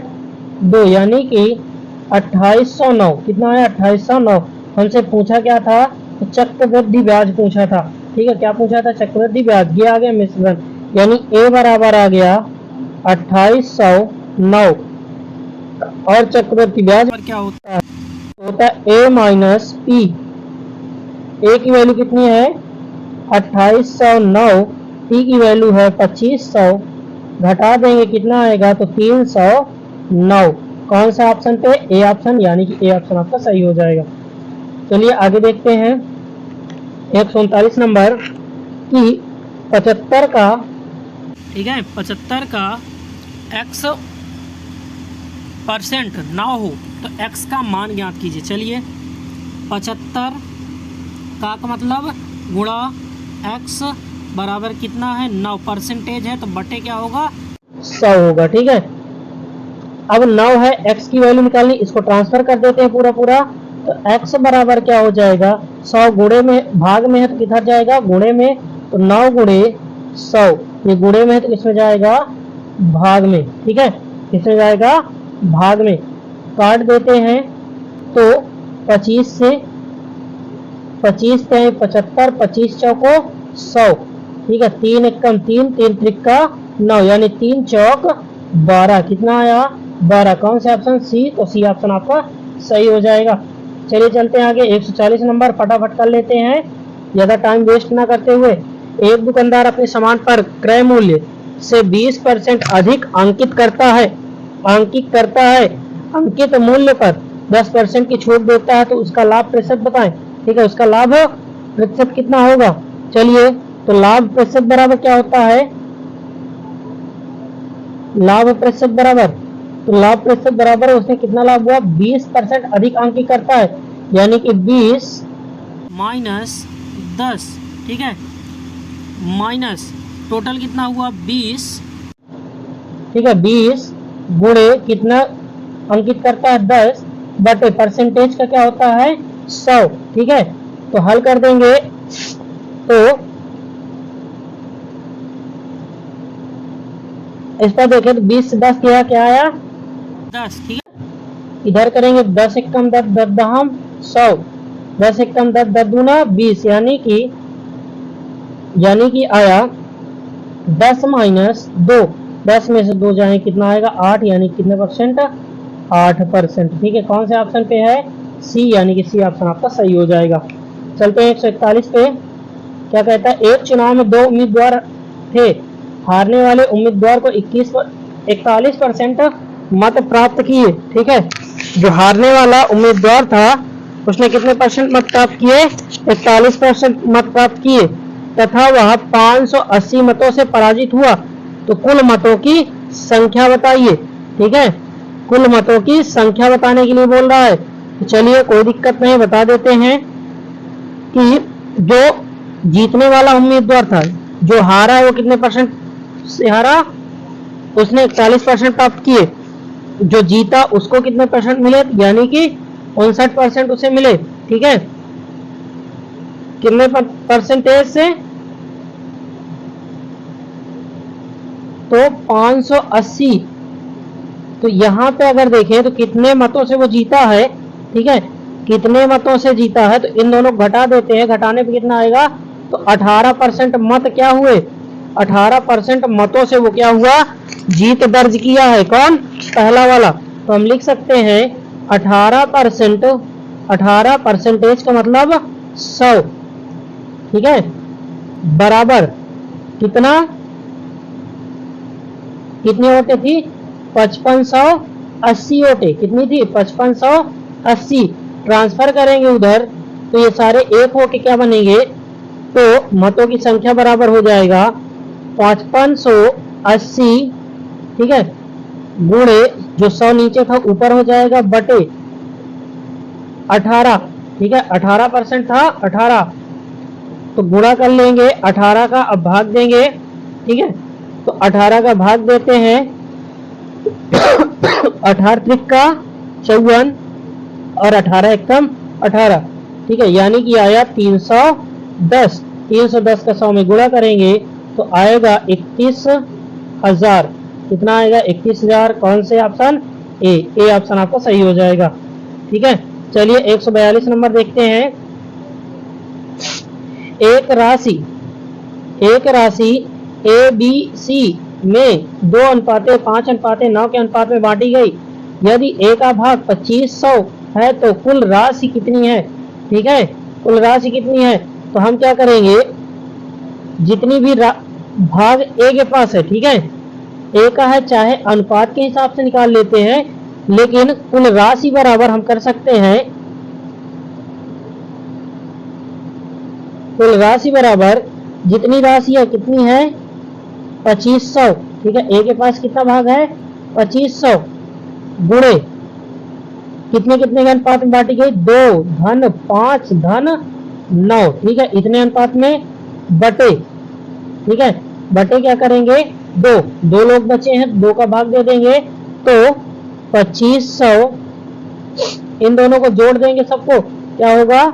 2 यानी कि 2809, कितना आया 2809। हमसे पूछा क्या था, तो चक्रवृद्धि ब्याज पूछा था, ठीक है, क्या पूछा था, चक्रवृद्धि ब्याज, ये आ गया मिश्रण, यानी ए बराबर आ गया 2809 और चक्रवृद्धि ब्याज क्या होता है, ए माइनस पी। ए की वैल्यू कितनी है 2809, पी की वैल्यू है 2500, घटा देंगे कितना आएगा तो 309। कौन सा ऑप्शन पे, ए ऑप्शन, यानी कि ए ऑप्शन आपका सही हो जाएगा। चलिए आगे देखते हैं 139 नंबर की 75 का, ठीक है, 75 का x % ना हो तो x का मान ज्ञात कीजिए। चलिए 75 का मतलब गुणा x बराबर कितना है 9, परसेंटेज है तो बटे क्या होगा 100 होगा, ठीक है। अब 9 है, x की वैल्यू निकालनी, इसको ट्रांसफर कर देते हैं पूरा पूरा, तो x बराबर क्या हो जाएगा 100, गुणे में भाग में है तो किधर जाएगा गुणे में, तो 9 गुणे 100, ये गुणे में है तो किसमें जाएगा भाग में, ठीक है, किसमें जाएगा भाग में, काट देते हैं तो 25 से 25 से 75, 25 चौको 100, ठीक है, 3 एकम 3, 3 त्रिका 9, यानी 3 चौक 12, कितना आया 12। कौन से ऑप्शन, सी, तो सी ऑप्शन आपका सही हो जाएगा। चलिए चलते हैं आगे 140 नंबर, फटाफट कर लेते हैं ज्यादा टाइम वेस्ट ना करते हुए। एक दुकानदार अपने सामान पर क्रय मूल्य से 20% अधिक अंकित करता है, अंकित मूल्य पर 10% की छूट देता है, तो उसका लाभ प्रतिशत बताएं, ठीक है, उसका लाभ प्रतिशत कितना होगा। चलिए तो लाभ प्रतिशत बराबर क्या होता है, लाभ प्रतिशत बराबर, तो लाभ प्रतिशत बराबर उसने कितना लाभ हुआ 20% अधिक अंकित करता है, यानी कि 20 माइनस 10, ठीक है, माइनस टोटल कितना हुआ 20, ठीक है, 20 गुणे कितना अंकित करता है 10, बटे परसेंटेज का क्या होता है 100, ठीक है। तो हल कर देंगे तो इस पर देखें तो 20 से 10 किया क्या आया 10, ठीक है, इधर करेंगे 10 एकम 10, 10 दहम 100, 10 एकम 10, 10 दूना 20, यानी कि आया 10 माइनस 2, 10 में से 2 जाए कितना आएगा 8, यानी कितने परसेंट 8%, ठीक है। कौन से ऑप्शन पे है सी, यानी कि सी ऑप्शन आपका सही हो जाएगा। चलते हैं 141 पे, क्या कहता है, एक चुनाव में 2 उम्मीदवार थे, हारने वाले उम्मीदवार को 41% मत प्राप्त किए, ठीक है, जो हारने वाला उम्मीदवार था उसने कितने परसेंट मत प्राप्त किए 41% मत प्राप्त किए, तथा वह 580 मतों से पराजित हुआ, तो कुल मतों की संख्या बताइए, ठीक है, कुल मतों की संख्या बताने के लिए बोल रहा है। तो चलिए कोई दिक्कत नहीं, बता देते हैं कि जो जीतने वाला उम्मीदवार था, जो हारा वो कितने परसेंट से हारा, उसने 41% प्राप्त किए, जो जीता उसको कितने परसेंट मिले, यानी कि 59% उसे मिले, ठीक है, कितने परसेंटेज से, तो 580। तो यहाँ पे अगर देखें तो कितने मतों से वो जीता है, ठीक है, कितने मतों से जीता है, तो इन दोनों घटा देते हैं, घटाने पे कितना आएगा, तो 18% मत क्या हुए, 18% मतों से वो क्या हुआ जीत दर्ज किया है, कौन पहला वाला। तो हम लिख सकते हैं 18%, 18% का मतलब 100, ठीक है, बराबर कितना, कितनी वोटें थी 5580 वोटें, कितनी थी 5580, ट्रांसफर करेंगे उधर तो ये सारे एक होके क्या बनेंगे, तो मतों की संख्या बराबर हो जाएगा 5580, ठीक है, गुणे जो 100 नीचे था ऊपर हो जाएगा बटे 18, ठीक है 18% था 18, तो गुणा कर लेंगे 18 का, अब भाग देंगे, ठीक है तो 18 का भाग देते हैं 18 त्रिक 54 और 18 एकम 18, ठीक है यानी कि आया 310। 310 का 100 में गुणा करेंगे तो आएगा 31,000। कितना आएगा 31,000। कौन से ऑप्शन? ए ऑप्शन आपका सही हो जाएगा। ठीक है चलिए 142 नंबर देखते हैं। एक राशि ए बी सी में 2:5:9 के अनुपात में बांटी गई। यदि ए का भाग 2500 है तो कुल राशि कितनी है? ठीक है कुल राशि कितनी है, तो हम क्या करेंगे, जितनी भी भाग ए के पास है, ठीक है ए का है, चाहे अनुपात के हिसाब से निकाल लेते हैं, लेकिन कुल राशि बराबर हम कर सकते हैं, कुल राशि बराबर जितनी राशि है कितनी है 2500, ठीक है ए के पास कितना भाग है 2500, गुणे कितने कितने के अनुपात में बांटी गई 2:5:9, ठीक है इतने अनुपात में बटे, ठीक है बटे क्या करेंगे दो लोग बचे हैं, 2 का भाग दे देंगे तो 2500, इन दोनों को जोड़ देंगे सबको, क्या होगा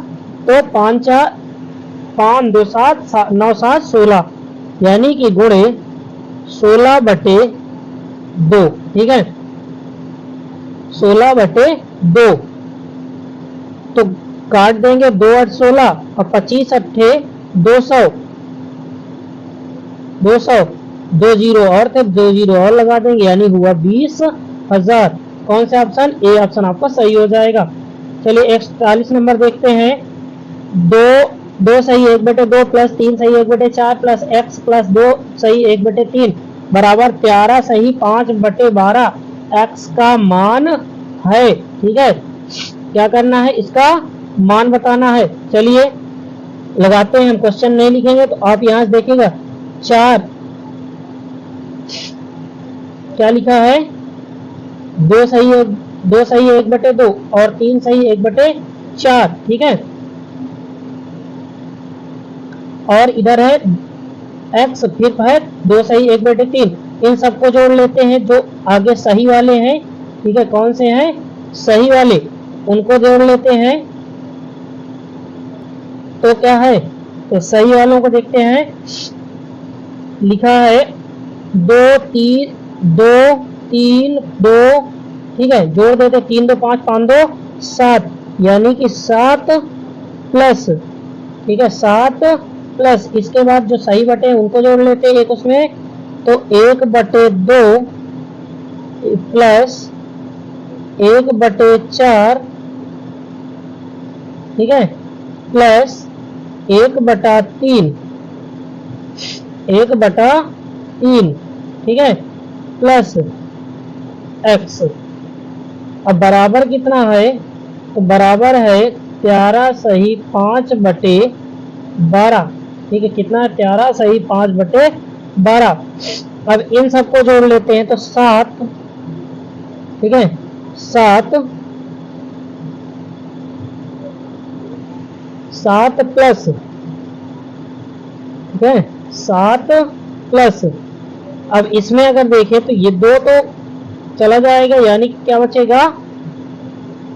तो 5 2 7 9 7 16, यानी कि गुणे 16/2, ठीक है 16/2, तो काट देंगे 2 8 16 और 25 8 200, 2 जीरो और थे, 2 जीरो और लगा देंगे, यानी हुआ 20,000। कौन सा ऑप्शन? ए ऑप्शन आपका सही हो जाएगा। चलिए 140 नंबर देखते हैं। 2 सही 1/2 प्लस 3 सही 1/4 प्लस x प्लस 2 सही 1/3 बराबर 13 सही 5/12 x का मान है। ठीक है क्या करना है, इसका मान बताना है। चलिए लगाते हैं, हम क्वेश्चन नहीं लिखेंगे तो आप यहां से देखिएगा 4 क्या लिखा है 2 सही 1/2 और 3 सही 1/4, ठीक है और इधर है x, फिर है 2 सही 1/3, इन सबको जोड़ लेते हैं जो आगे सही वाले हैं, ठीक है कौन से हैं सही वाले, उनको जोड़ लेते हैं तो क्या है, तो सही वालों को देखते हैं, लिखा है 2 3 2, ठीक है जोड़ देते 3 2 5 5 2 7, यानी कि 7 प्लस, ठीक है 7 प्लस इसके बाद जो सही बटे हैं उनको जोड़ लेते हैं एक उसमें, तो 1/2 प्लस 1/4, ठीक है प्लस 1/3, 1/3, ठीक है प्लस x। अब बराबर कितना है, तो बराबर है 13 सही 5/12, ठीक है कितना 13 सही 5/12। अब इन सबको जोड़ लेते हैं तो 7, ठीक है 7 प्लस, ठीक है 7 प्लस, अब इसमें अगर देखें तो ये 2 तो चला जाएगा, यानी क्या बचेगा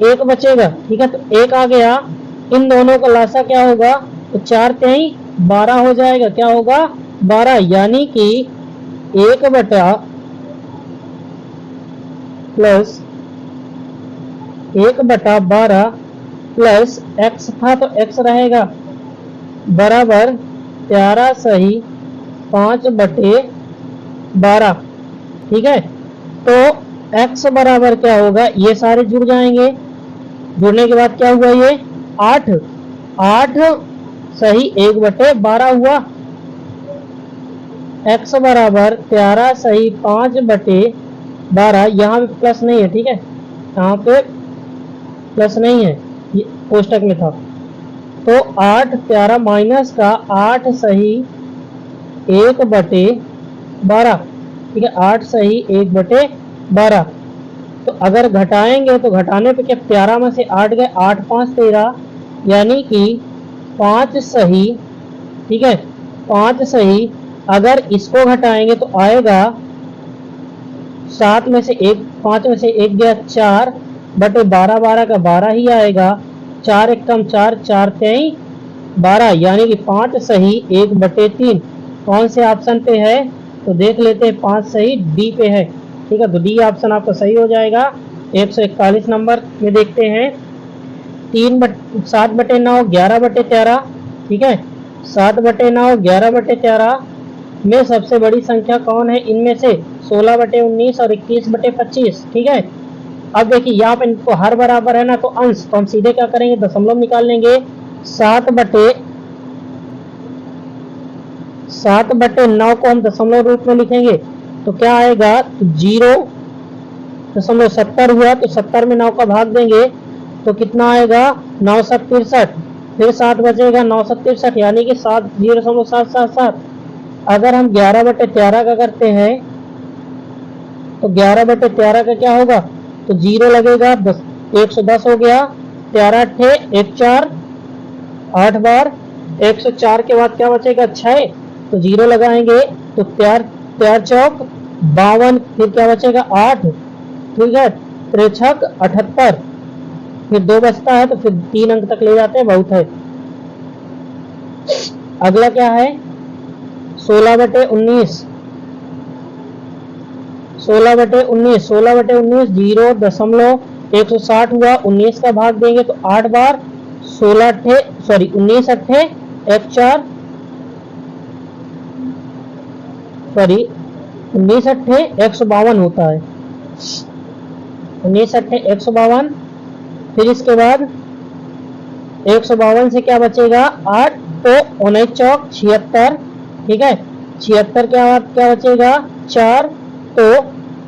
1 बचेगा, ठीक है तो 1 आ गया, इन दोनों का लासा क्या होगा, तो 4 3 12 हो जाएगा, क्या होगा 12, यानी कि 1/12 प्लस 1/12 प्लस x था तो x रहेगा बराबर 13 सही 5/12, ठीक है तो x बराबर क्या होगा, ये सारे जुड़ जाएंगे, जुड़ने के बाद क्या हुआ ये 8 सही 1/12 हुआ, x बराबर 13 सही 5/12, यहाँ पे प्लस नहीं है, ठीक है यहाँ पे प्लस नहीं है, ये कोष्टक में था, तो 8 13 माइनस का 8 सही 1/12, ठीक है 8 सही 1/12, 12। तो अगर घटाएंगे तो घटाने पे क्या 13 में से 8 गए, 8 5 13, यानी कि 5 सही, ठीक है 5 सही। अगर इसको घटाएंगे तो आएगा 7 में से 1, 5 में से 1 गया 4 बटे 12, 12 का 12 ही आएगा, 4 एक कम 4, 4 तेई 12, यानी कि 5 सही 1 बटे 3 कौन से ऑप्शन पे है? तो देख लेते हैं, 5 सही डी पे है, ठीक है। तो डी ऑप्शन आपका सही हो जाएगा। 141 नंबर में देखते हैं, 7 बटे 9 11 बटे 13, ठीक है 7 बटे 9 11 बटे 13 में सबसे बड़ी संख्या कौन है इनमें से? 16 बटे 19 और 21 बटे 25, ठीक है। अब देखिए यहाँ पे इनको हर बराबर है ना, तो अंश, तो हम सीधे क्या करेंगे, दशमलव निकाल लेंगे। 7 बटे 9 को हम दशमलव रूप में लिखेंगे तो क्या आएगा, 0.70 हुआ, तो 70 में 9 का भाग देंगे तो कितना आएगा, 9 7 63, फिर 7 बचेगा 9 7 63, यानी कि 0.777। अगर हम 11 बटे 13 का करते हैं तो 11 बटे 13 का क्या होगा, तो 0 लगेगा, 110 हो गया, 13 अट्ठे 1 4 8 बार, 104 के बाद क्या बचेगा 6, तो 0 लगाएंगे तो 4 चौक 52, फिर क्या बचेगा 8, ठीक है 3 छक 78, फिर 2 बचता है तो फिर 3 अंक तक ले जाते हैं, बहुत है। अगला क्या है, 16 बटे 19, 16 बटे 19, 0.160 हुआ, 19 का भाग देंगे तो 8 बार, 19 अट्ठे 1 4, 19 अट्ठे 152 होता है, 19 अट्ठे 152, फिर इसके बाद 152 से क्या बचेगा 8, तो 19 चौक 76, ठीक है 76 क्या बचेगा 4, तो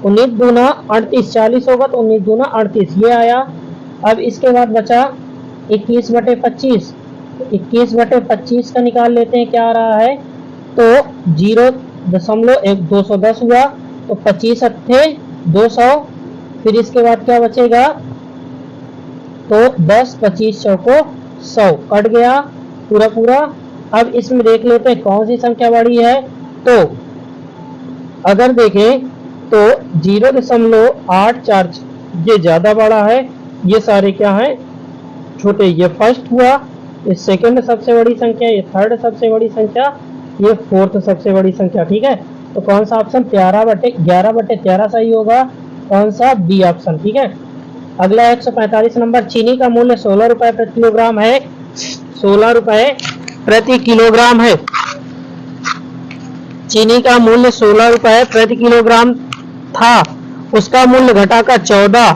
19 दूना 38, 40 होगा तो 19 दूना 38 ये आया। अब इसके बाद बचा 21 बटे 25, 21 बटे 25 का निकाल लेते हैं, क्या आ रहा है, तो 0.210 हुआ, तो 25 अट्ठे 200, फिर इसके बाद क्या बचेगा, तो 10 25 चौको 100 कट गया पूरा पूरा। अब इसमें देख लेते हैं कौन सी संख्या बड़ी है, तो अगर देखें तो 0.84 ये ज्यादा बड़ा है, ये सारे क्या है छोटे, ये फर्स्ट हुआ, ये सेकंड सबसे बड़ी संख्या, ये थर्ड सबसे बड़ी संख्या, ये फोर्थ सबसे बड़ी संख्या, ठीक है। तो कौन सा ऑप्शन 11 बटे 13 सही होगा, कौन सा, बी ऑप्शन, ठीक है। अगला 145 नंबर, चीनी का मूल्य 16 रुपए प्रति किलोग्राम है, 16 रुपए प्रति किलोग्राम है, चीनी का मूल्य 16 रुपए प्रति किलोग्राम था, उसका मूल्य घटाकर 14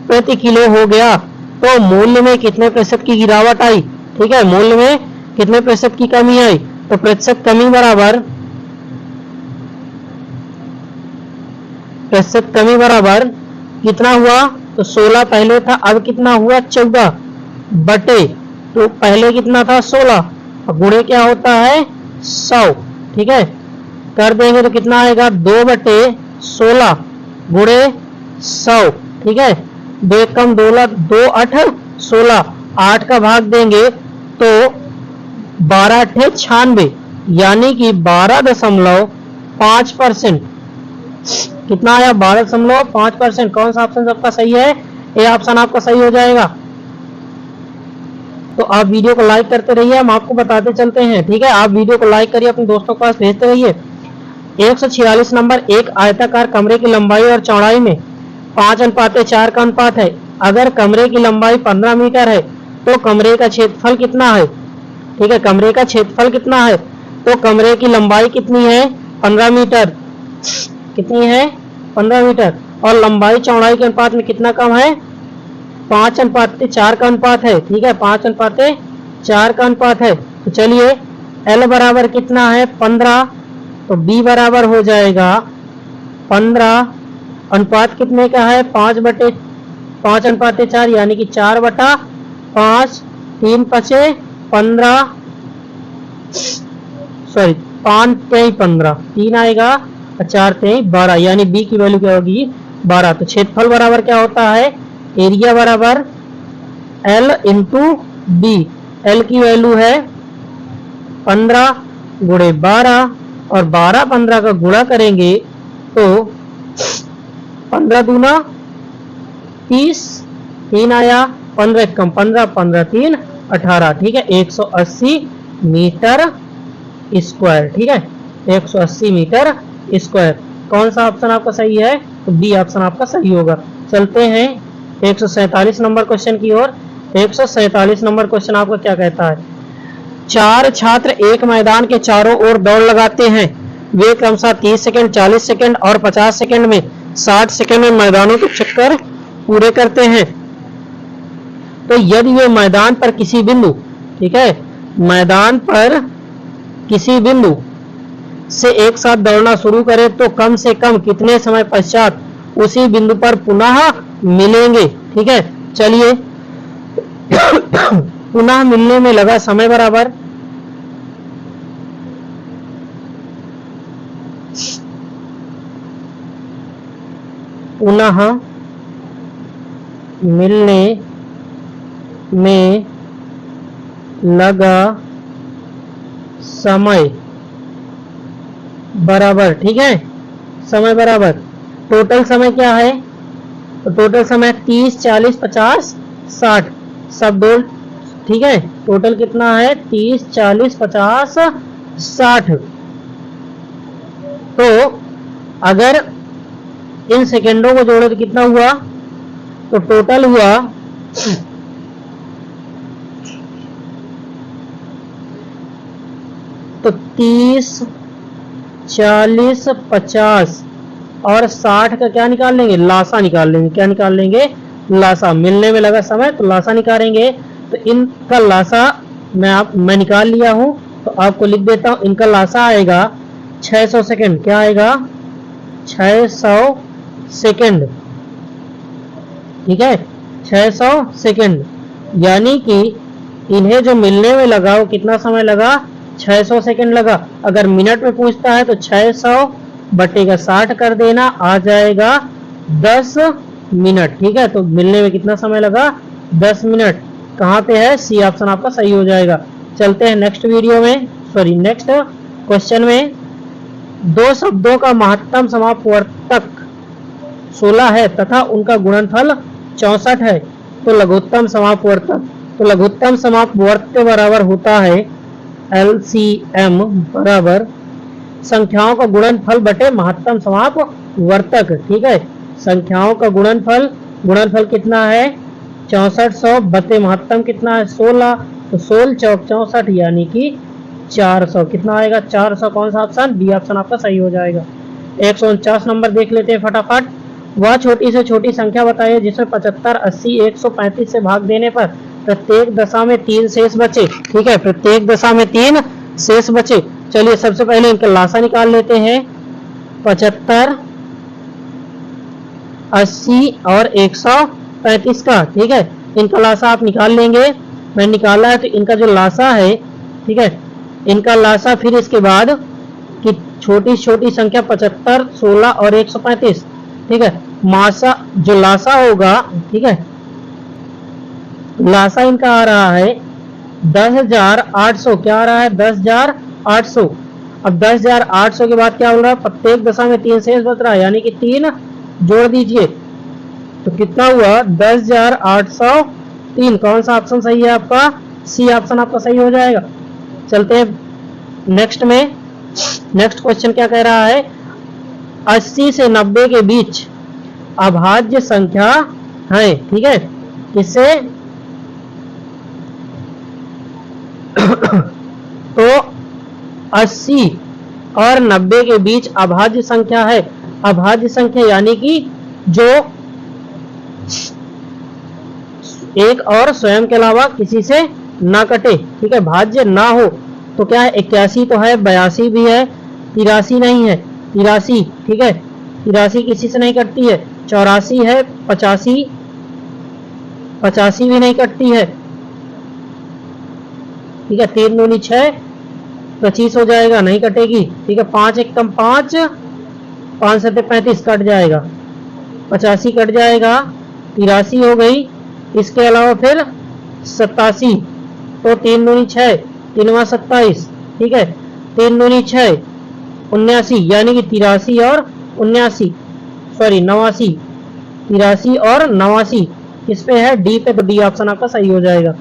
प्रति किलो हो गया, तो मूल्य में कितने प्रतिशत की गिरावट आई, ठीक है, मूल्य में कितने प्रतिशत की कमी आई, तो प्रतिशत कमी बराबर कितना हुआ, तो 16 पहले था, अब कितना हुआ 14 बटे, तो पहले कितना था 16, और गुणे क्या होता है 100, ठीक है कर देंगे तो कितना आएगा 2 बटे 16 गुणे 100, ठीक है 2 कम 2 2 8 16, 8 का भाग देंगे तो 12 अट्ठे 96, यानी कि 12.5%, कितना आया 12.5%, कौन सा ऑप्शन सबका सही है, ये ऑप्शन आपका सही हो जाएगा। तो आप वीडियो को लाइक करते रहिए, हम आपको बताते चलते हैं, ठीक है आप वीडियो को लाइक करिए, अपने दोस्तों के पास भेजते रहिए। 146 नंबर, एक आयताकार कमरे की लंबाई और चौड़ाई में 5:4 का अनुपात है, अगर कमरे की लंबाई 15 मीटर है तो कमरे का क्षेत्रफल कितना है, ठीक है कमरे का क्षेत्रफल कितना है, तो कमरे की लंबाई कितनी है 15 मीटर, कितनी है 15 मीटर, और लंबाई चौड़ाई के अनुपात में कितना कम है 5:4 का अनुपात है, ठीक है 5:4 का अनुपात है। तो चलिए L बराबर कितना है 15, तो B बराबर हो जाएगा 15, अनुपात कितने का है 5/4, यानी कि 4/5, 3 5 15, सॉरी 5 3 15, 3 आएगा और 4 3 12, यानी बी की वैल्यू क्या होगी 12। तो क्षेत्रफल बराबर क्या होता है, एरिया बराबर एल इंटू बी। एल की वैल्यू है 15 गुणे 12, और 12 15 का गुणा करेंगे तो 15 दूना 30, 3 आया, 15 कम 15, 15 3 18, ठीक है, 180 मीटर स्क्वायर, ठीक है, 180 मीटर स्क्वायर। कौन सा ऑप्शन आपका सही है, तो बी ऑप्शन आपका सही होगा। चलते हैं 147 नंबर क्वेश्चन की ओर। 147 नंबर क्वेश्चन आपका क्या कहता है, 4 छात्र एक मैदान के चारों ओर दौड़ लगाते हैं। वे क्रमशः 30 सेकंड, 40 सेकंड और 50 सेकंड में 60 सेकंड में मैदानों के चक्कर पूरे करते हैं। तो यदि वे मैदान पर किसी बिंदु, ठीक है, मैदान पर किसी बिंदु से एक साथ दौड़ना शुरू करें तो कम से कम कितने समय पश्चात उसी बिंदु पर पुनः मिलेंगे। ठीक है, चलिए पुनः मिलने में लगा समय बराबर पुनः मिलने में लगा समय बराबर, ठीक है, समय बराबर टोटल समय क्या है, तो टोटल समय 30 40 50 60 सब दो, ठीक है, टोटल कितना है 30 40 50 60। तो अगर इन सेकेंडों को जोड़े तो कितना हुआ, तो टोटल हुआ 30 40 50 और 60 का क्या निकाल लेंगे, लासा निकाल लेंगे। क्या निकाल लेंगे, लासा। मिलने में लगा समय तो लासा निकालेंगे। तो इनका लासा मैं निकाल लिया हूं, तो आपको लिख देता हूं। इनका लासा आएगा 600 सेकंड। क्या आएगा, 600 सेकंड, ठीक है, 600 सेकंड। यानी कि इन्हें जो मिलने में लगा वो कितना समय लगा, 600 सेकंड लगा। अगर मिनट में पूछता है तो 600 बटेगा 60 कर देना, आ जाएगा 10 मिनट। ठीक है, तो मिलने में कितना समय लगा, 10 मिनट। कहां पे है, सी ऑप्शन आपका सही हो जाएगा। चलते हैं नेक्स्ट वीडियो में, सॉरी नेक्स्ट क्वेश्चन में। दो शब्दों का महत्तम समापवर्तक 16 है तथा उनका गुणनफल 64 है, तो लघुत्तम समापवर्तक, तो लघुत्तम समापवर्त्य बराबर होता है LCM बराबर संख्याओं का गुणनफल बटे महत्तम समापवर्तक। ठीक है, संख्याओं का गुणनफल, गुणनफल कितना है 6400 बटे महत्तम कितना है 16, तो 16 चौक 64 यानी कि 400। कितना आएगा 400। कौन सा ऑप्शन, बी ऑप्शन आपका सही हो जाएगा। 149 नंबर देख लेते हैं फटाफट। वह छोटी से छोटी संख्या बताइए जिसमें 75 80 135 से भाग देने पर प्रत्येक दशा में 3 शेष बचे। ठीक है, प्रत्येक दशा में 3 शेष बचे। चलिए सबसे पहले इनका लासा निकाल लेते हैं। 75 80 और 135 का, ठीक है, इनका लासा आप निकाल लेंगे। मैं निकाला है, तो इनका जो लासा है, ठीक है, इनका लासा, फिर इसके बाद कि छोटी छोटी संख्या 75 16 और 135, ठीक है, मासा जो लासा होगा, ठीक है, लासा इनका आ रहा है 10,800। क्या आ रहा है 10,800। अब 10,800 के बाद क्या हो रहा है, प्रत्येक दशा में 3 शेष बच रहा है, यानी कि 3 जोड़ दीजिए तो कितना हुआ 10,803। कौन सा ऑप्शन सही है आपका, सी ऑप्शन आपका सही हो जाएगा। चलते हैं नेक्स्ट में। नेक्स्ट क्वेश्चन क्या कह रहा है, 80 से 90 के बीच अभाज्य संख्या है। ठीक है, किससे तो 80 और 90 के बीच अभाज्य संख्या है। अभाज्य संख्या यानी कि जो एक और स्वयं के अलावा किसी से ना कटे। ठीक है, भाज्य ना हो तो क्या है, 81 तो है, 82 भी है, 83 नहीं है, 83, ठीक है, 83 किसी से नहीं कटती है, 84 है, 85 भी नहीं कटती है। ठीक है, 3 दूनी 6 25 हो जाएगा, नहीं कटेगी। ठीक है, 5 एक कम 5 5 7 35 कट जाएगा, 85 कट जाएगा, 83 हो गई। इसके अलावा फिर 87, तो 3 दूनी 6, 3 27, ठीक है, 3 दूनी 6, 79, यानी कि 83 और 79, सॉरी 89, 83 और 89 किस पे है? डी पे, तो डी ऑप्शन आपका सही हो जाएगा।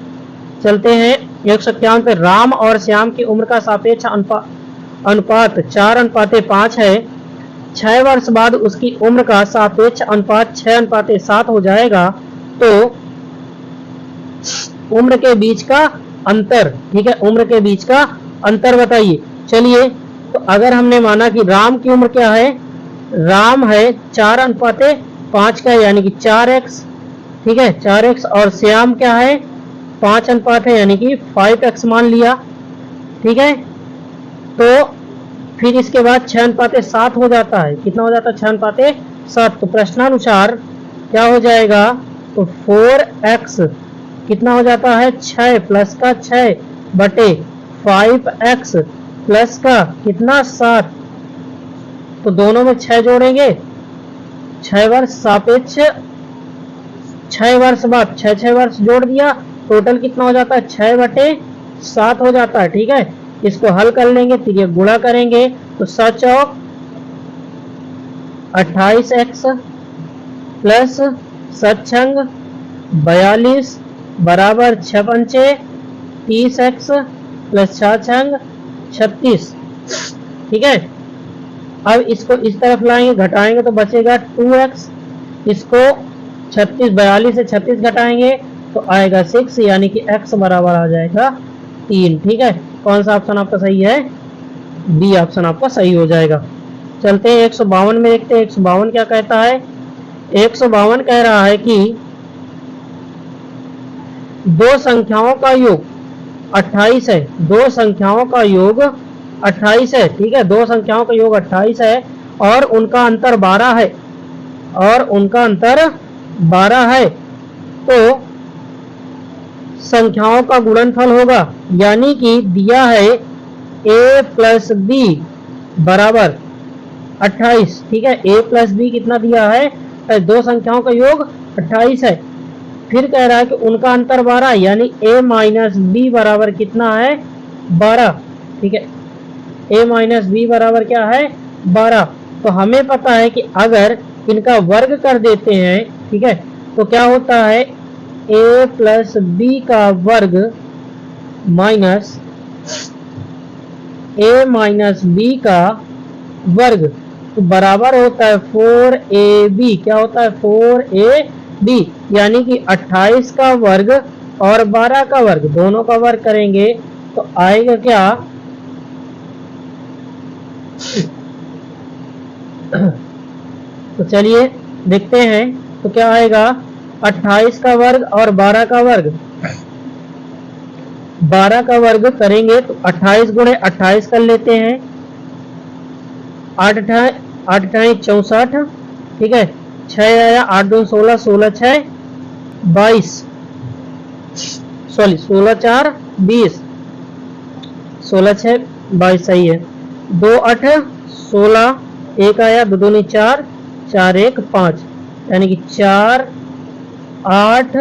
चलते हैं 151 पे। राम और श्याम की उम्र का सापेक्ष अनुपात 4:5 है। 6 वर्ष बाद उसकी उम्र का सापेक्ष अनुपात 6:7 हो जाएगा, तो उम्र के बीच का अंतर, ठीक है, उम्र के बीच का अंतर बताइए। चलिए, तो अगर हमने माना कि राम की उम्र क्या है, राम है 4:5 का, यानी कि 4x, ठीक है, 4x, और श्याम क्या है 5 अनुपात है, यानी कि 5x मान लिया, ठीक है। तो फिर इसके बाद 6:7 हो जाता है, कितना हो जाता है? 6:7। तो प्रश्नानुसार क्या हो जाएगा? तो 4x कितना हो जाता है? 6 प्लस का 6 बटे 5x प्लस का कितना 7, तो दोनों में 6 जोड़ेंगे, 6 वर्ष सापेक्ष 6 वर्ष बाद 6 वर्ष जोड़ दिया, टोटल कितना हो जाता है? 6/7 हो जाता है, ठीक है। इसको हल कर लेंगे, तो ये गुणा करेंगे, तो 7 और 28x प्लस 7 42 बराबर 6×5 30x प्लस 6 36, ठीक है। अब इसको इस तरफ लाएंगे, घटाएंगे तो बचेगा 2x, इसको 36 42 से 36 घटाएंगे तो आएगा 6, यानी कि x बराबर आ जाएगा 3, ठीक है। कौन सा ऑप्शन आपका सही है? बी ऑप्शन आपका सही हो जाएगा। चलते हैं 152 में देखते हैं 152 क्या कहता है। 152 कह रहा है कि दो संख्याओं का योग 28 है, दो संख्याओं का योग 28 है, ठीक है, दो संख्याओं का योग 28 है और उनका अंतर 12 है, और उनका अंतर 12 है, तो संख्याओं का गुणनफल होगा, यानी कि दिया है a प्लस बी बराबर 28, ठीक है, a प्लस बी कितना दिया है? दो संख्याओं का योग 28 है। फिर कह रहा है कि उनका अंतर 12, यानी a माइनस बी बराबर कितना है? 12, ठीक है, a माइनस बी बराबर क्या है? 12। तो हमें पता है कि अगर इनका वर्ग कर देते हैं, ठीक है, तो क्या होता है? a प्लस बी का वर्ग माइनस a माइनस बी का वर्ग, तो बराबर होता है 4ab, क्या होता है? 4ab, यानी कि 28 का वर्ग और 12 का वर्ग, दोनों का वर्ग करेंगे तो आएगा क्या? तो चलिए देखते हैं, तो क्या आएगा? 28 का वर्ग और 12 का वर्ग, 12 का वर्ग करेंगे तो 28 गुणे 28 कर लेते हैं, 8 64, ठीक है, 6 आया, 8 2 16, 16 6 22, सॉरी 16 4 20, 16 6 22 सही है, 2 8 16, 1 आया, 2 2 4, 4 1 5, यानी कि 4 8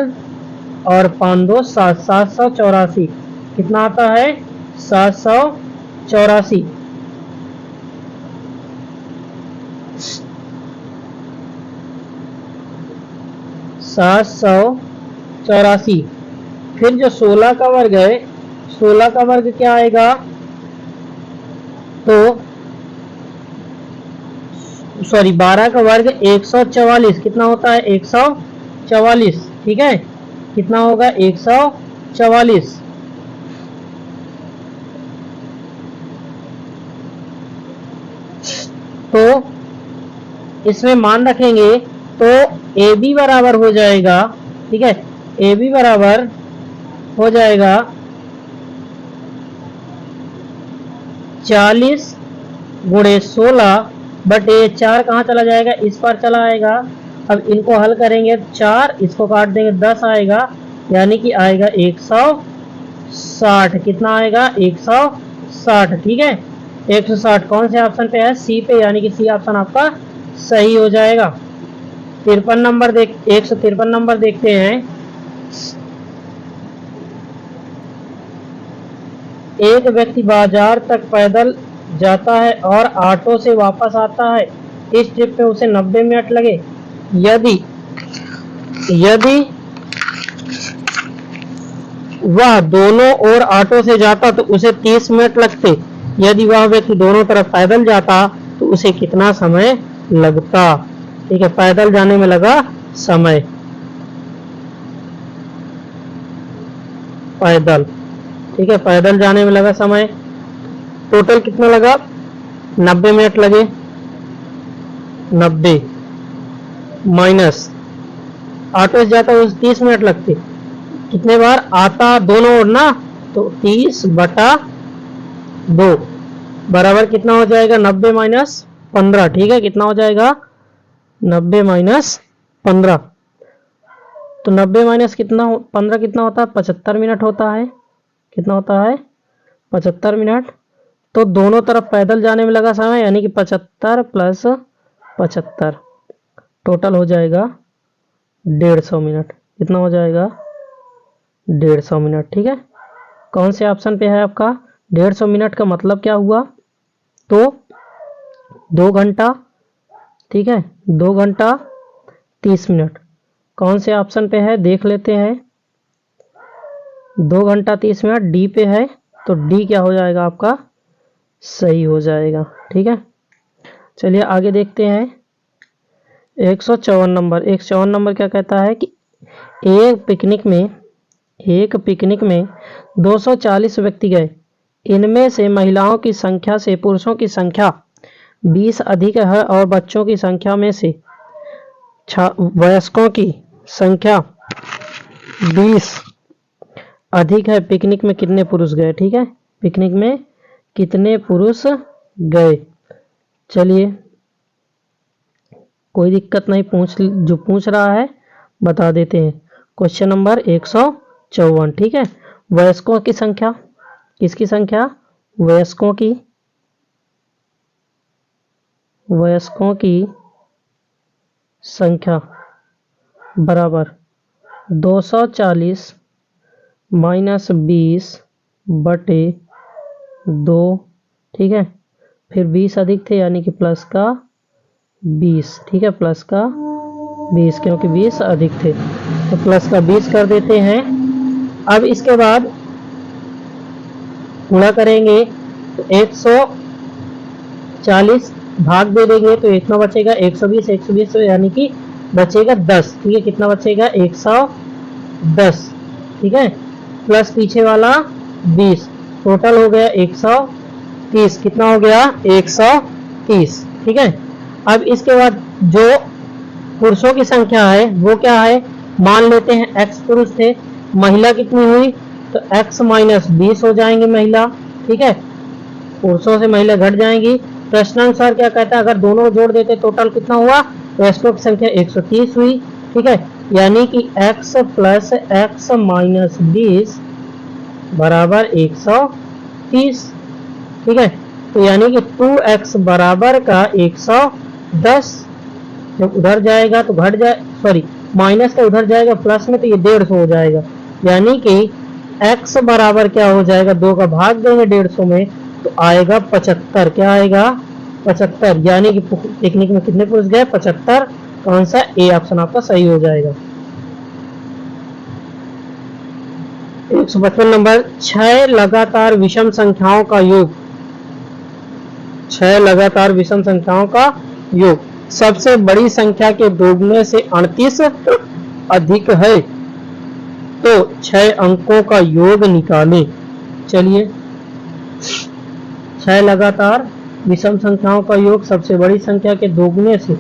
और 5 2 7, 784, कितना आता है? 784। फिर जो 16 का वर्ग है, 16 का वर्ग क्या आएगा? तो सॉरी 12 का वर्ग 144, कितना होता है? 144, ठीक है, कितना होगा? 144। तो इसमें मान रखेंगे तो ए बी बराबर हो जाएगा, ठीक है, ए बी बराबर हो जाएगा 40 गुणे 16 बटे 4 कहाँ चला जाएगा? इस पर चला आएगा। अब इनको हल करेंगे, 4 इसको काट देंगे, 10 आएगा, यानी कि आएगा 160, कितना आएगा? 160, ठीक है, 160 कौन से ऑप्शन पे है? सी पे, यानी कि सी ऑप्शन आपका सही हो जाएगा। 153 नंबर देखते हैं। एक व्यक्ति बाजार तक पैदल जाता है और ऑटो से वापस आता है। इस ट्रिप में उसे 90 मिनट लगे। यदि यदि वह दोनों ओर ऑटो से जाता तो उसे 30 मिनट लगते। यदि वह व्यक्ति दोनों तरफ पैदल जाता तो उसे कितना समय लगता। ठीक है, पैदल जाने में लगा समय, पैदल, ठीक है, पैदल जाने में लगा समय, टोटल कितना लगा, 90 मिनट लगे। 90 माइनस ऑटो से जाता उस 30 मिनट लगते। कितने बार आता दोनों ओर ना, तो 30/2 बराबर कितना हो जाएगा, 90 माइनस 15। ठीक है, कितना हो जाएगा, 90 माइनस 15। तो 90 माइनस कितना 15 कितना होता है, 75 मिनट होता है। कितना होता है, 75 मिनट। तो दोनों तरफ पैदल जाने में लगा समय यानी कि 75 प्लस 75 टोटल हो जाएगा 150 मिनट। कितना हो जाएगा, 150 मिनट। ठीक है, कौन से ऑप्शन पे है आपका 150 मिनट का मतलब क्या हुआ, तो 2 घंटा। ठीक है, 2 घंटा 30 मिनट। कौन से ऑप्शन पे है देख लेते हैं। 2 घंटा 30 मिनट डी पे है, तो डी क्या हो जाएगा आपका, सही हो जाएगा। ठीक है, चलिए आगे देखते हैं। 154 नंबर। 154 नंबर क्या कहता है कि एक पिकनिक में 240 व्यक्ति गए। इनमें से महिलाओं की संख्या से पुरुषों की संख्या 20 अधिक है और बच्चों की संख्या में से वयस्कों की संख्या 20 अधिक है। पिकनिक में कितने पुरुष गए। ठीक है, पिकनिक में कितने पुरुष गए। चलिए कोई दिक्कत नहीं, जो पूछ रहा है बता देते हैं। Question number 154। ठीक है, वयस्कों की संख्या, किसकी संख्या, वयस्कों की संख्या बराबर 240 माइनस 20/2। ठीक है, फिर 20 अधिक थे यानी कि प्लस का 20। ठीक है, प्लस का 20 क्योंकि 20 अधिक थे, तो प्लस का 20 कर देते हैं। अब इसके बाद गुणा करेंगे तो 140 भाग दे देंगे तो इतना बचेगा 120 यानी कि बचेगा 10। ठीक है, कितना बचेगा, 110। ठीक है, प्लस पीछे वाला 20, टोटल हो गया 130। कितना हो गया, 130। ठीक है, अब इसके बाद जो पुरुषों की संख्या है वो क्या है, मान लेते हैं x पुरुष थे, महिला कितनी हुई, तो x माइनस 20 हो जाएंगे महिला। ठीक है, पुरुषों से महिला घट जाएंगी। प्रश्नानुसार क्या कहता है, अगर दोनों को जोड़ देते टोटल कितना हुआ, वयस्कों की संख्या 130 हुई। ठीक है, यानी कि x प्लस x माइनस 20 बराबर 130। ठीक है, तो यानी कि 2x बराबर का 110। जब उधर जाएगा तो घट जाए, सॉरी माइनस का उधर जाएगा प्लस में, तो ये 150 हो जाएगा। यानी कि x बराबर क्या हो जाएगा, 2 का भाग देंगे 150 में तो आएगा 75। क्या आएगा, 75। यानी कि पिकनिक में कितने पुरुष गए, 75। कौन सा, ए ऑप्शन आपका सही हो जाएगा। 155 नंबर। 6 लगातार विषम संख्याओं का योग। 6 लगातार विषम संख्याओं का योग सबसे बड़ी संख्या के दोगुने से 38 अधिक है, तो 6 अंकों का योग निकालें। चलिए, 6 लगातार विषम संख्याओं का योग सबसे बड़ी संख्या के दोगुने से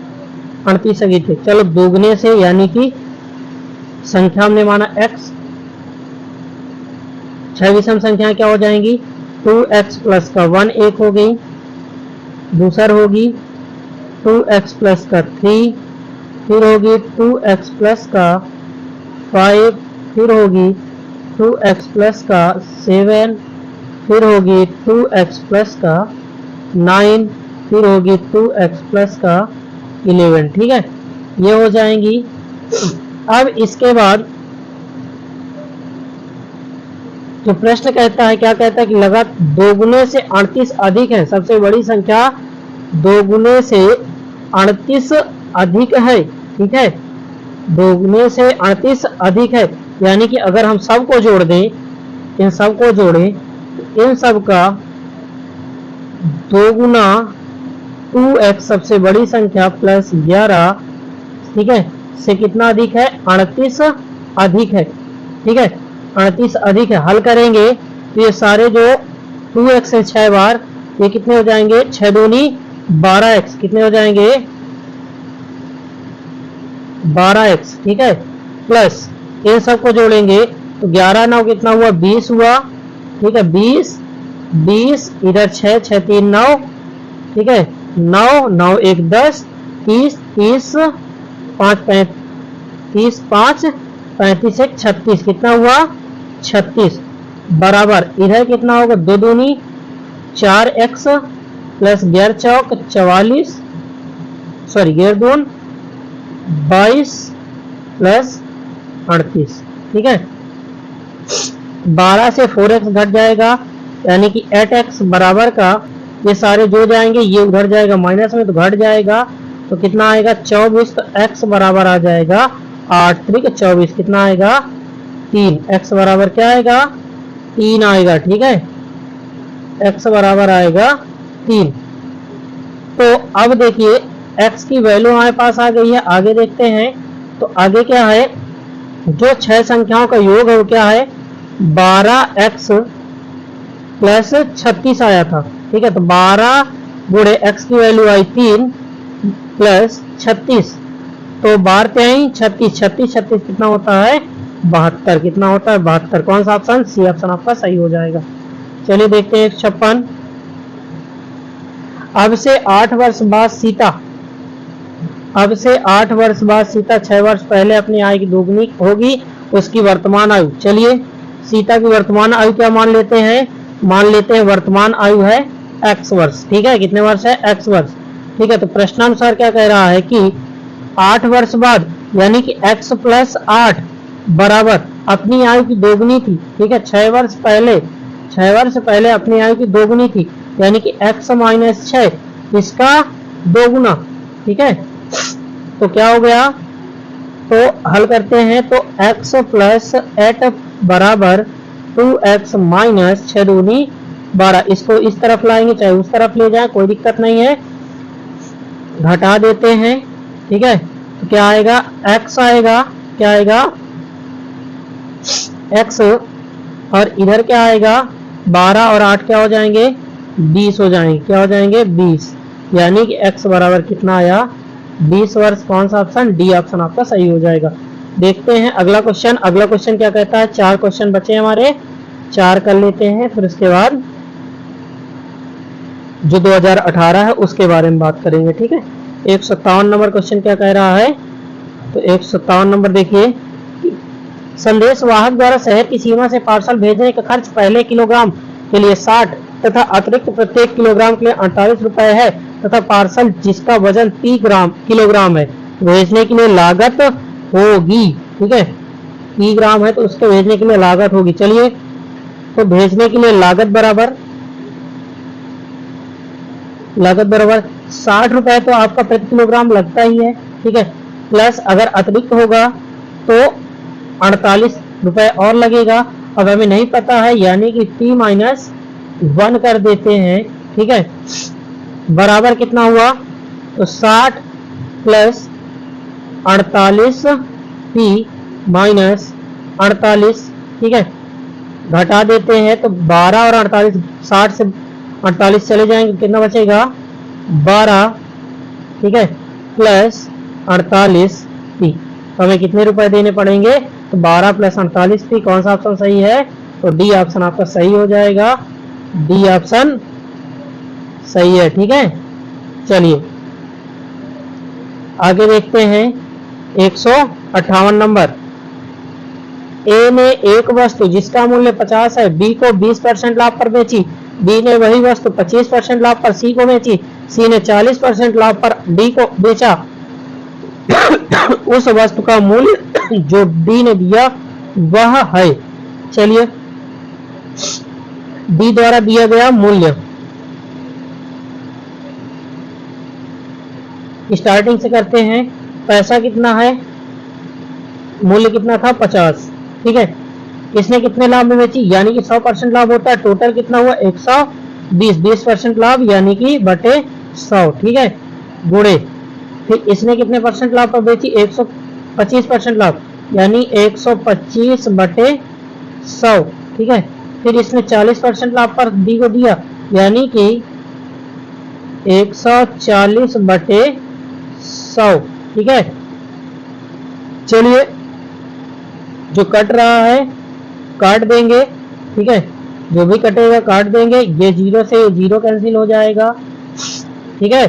38 अधिक है। चलो दोगुने से यानी कि संख्या हमने माना x, 6 विषम संख्या क्या हो जाएंगी, 2x प्लस का 1 एक हो गई, दूसर होगी 2x प्लस का 3, फिर होगी 2x प्लस का 5, फिर होगी 2x प्लस का 7, फिर होगी 2x प्लस का 9, फिर होगी 2x प्लस का 11, ठीक है, ये हो जाएंगी। अब इसके बाद जो प्रश्न कहता है, क्या कहता है कि लगातार 2 गुने से 38 अधिक है, सबसे बड़ी संख्या 2 गुने से 38 अधिक है, ठीक है, 2 गुने से 38 अधिक है, यानी कि अगर हम सबको जोड़ दें, इन सबको जोड़ें, इन सब का 2 गुना 2x सबसे बड़ी संख्या प्लस 11, ठीक है, से कितना अधिक है, 38 अधिक है, ठीक है, 38 अधिक है। हल करेंगे तो ये सारे जो 2x है 6 बार, ये कितने हो जाएंगे, 6 दूनी 12x, कितने हो जाएंगे, 12x, ठीक है, प्लस इन सबको जोड़ेंगे तो 11 9 कितना हुआ, 20 हुआ, ठीक है, 20 इधर 6 6 3 9, ठीक है, 9 9 1 10, 30 30 5 35 5 35 1 36, कितना हुआ, 36, बराबर इधर कितना होगा, 2 दूनी 4x प्लस 11 चौक 44, सॉरी 11 दून 22 प्लस 38, ठीक है, 12 से 4x घट जाएगा, यानी कि 8x बराबर का ये सारे जो जाएंगे, ये उधर जाएगा माइनस में तो घट जाएगा, तो कितना आएगा, 24, तो x बराबर आ जाएगा 8 3 24, कितना आएगा, 3, x बराबर क्या आएगा, 3 आएगा, ठीक है, x बराबर आएगा 3। तो अब देखिए x की वैल्यू हमारे पास आ गई है, आगे देखते हैं। तो आगे क्या है, जो 6 संख्याओं का योग है वो क्या है, 12x प्लस 36 आया था, ठीक है, तो 12 गुणे x की वैल्यू आई 3 प्लस 36, तो 12 3 36, 36 36 कितना होता है, 72, कितना होता है, 72, कौन सा ऑप्शन, सी ऑप्शन आपका सही हो जाएगा। चलिए देखते हैं 156। अब से 8 वर्ष बाद सीता, अब से 8 वर्ष बाद सीता 6 वर्ष पहले अपनी आयु की दोगुनी होगी उसकी वर्तमान आयु। चलिए सीता की वर्तमान आयु क्या मान लेते हैं, मान लेते हैं वर्तमान आयु है x वर्ष, ठीक है, कितने वर्ष है, x वर्ष, ठीक है। तो प्रश्नानुसार क्या कह रहा है कि 8 वर्ष बाद यानी कि x प्लस 8 बराबर अपनी आयु की दोगुनी थी, ठीक है, 6 वर्ष पहले अपनी आयु की दोगुनी थी, यानी कि x माइनस 6 इसका दोगुना, ठीक है। तो क्या हो गया, तो हल करते हैं, तो x प्लस 8 बराबर 2x माइनस 6 दूनी 12, इसको इस तरफ लाएंगे चाहे उस तरफ ले जाए कोई दिक्कत नहीं है, घटा देते हैं, ठीक है। तो क्या आएगा, x आएगा, क्या आएगा, x, और इधर क्या आएगा, 12 और 8 क्या हो जाएंगे, 20 हो जाएंगे, क्या हो जाएंगे, 20, यानी कि x बराबर कितना आया, 20 वर्ष, कौन सा ऑप्शन, डी ऑप्शन आपका सही हो जाएगा। देखते हैं अगला क्वेश्चन। अगला क्वेश्चन क्या कहता है, 4 क्वेश्चन बचे हमारे, 4 कर लेते हैं, फिर उसके बाद जो 2018 है उसके बारे में बात करेंगे, ठीक है। 157 नंबर क्वेश्चन क्या कह रहा है, तो 157 नंबर देखिए, संदेश वाहक द्वारा शहर की सीमा से पार्सल भेजने का खर्च पहले किलोग्राम के लिए 60 तथा अतिरिक्त प्रत्येक किलोग्राम के लिए 48 रुपए है तथा पार्सल जिसका वजन 30 किलोग्राम है भेजने के लिए लागत होगी, ठीक है, 30 ग्राम है तो उसको भेजने के लिए लागत होगी। चलिए तो भेजने के लिए लागत बराबर 60 रुपए तो आपका प्रति किलोग्राम लगता ही है, ठीक है, प्लस अगर अतिरिक्त होगा तो 48 रुपए और लगेगा। अब हमें नहीं पता है यानी कि t माइनस 1 कर देते हैं, ठीक है, बराबर कितना हुआ, तो 60 प्लस 48 t माइनस 48, ठीक है, घटा देते हैं तो 12 और 48, 60 से 48 चले जाएंगे, कितना बचेगा, 12, ठीक है, प्लस 48 t, तो हमें कितने रुपए देने पड़ेंगे, तो 12 प्लस 48 t, कौन सा ऑप्शन सही है, तो डी ऑप्शन आपका सही हो जाएगा, डी ऑप्शन सही है, ठीक है। चलिए आगे देखते हैं 158 नंबर। ए ने एक वस्तु जिसका मूल्य 50 है बी को 20% लाभ पर बेची, बी ने वही वस्तु 25% लाभ पर सी को बेची, सी ने 40% लाभ पर डी को बेचा, उस वस्तु का मूल्य जो डी ने दिया वह है। चलिए, डी द्वारा दिया गया मूल्य, स्टार्टिंग से करते हैं। पैसा कितना है, मूल्य कितना था 50, ठीक है। इसने कितने लाभ में बेची, यानी कि 100% लाभ होता है। टोटल कितना हुआ 120, 20% लाभ यानी कि बटे 100, ठीक है, गुणे। फिर इसने कितने परसेंट लाभ पर बेची, 125% लाभ यानी 125 बटे 100, ठीक है। फिर इसने 40% लाभ पर डी को दिया यानी कि 140 बटे 100, ठीक है। चलिए, जो कट रहा है काट देंगे, ठीक है, जो भी कटेगा काट देंगे। ये 0 से 0 कैंसिल हो जाएगा, ठीक है,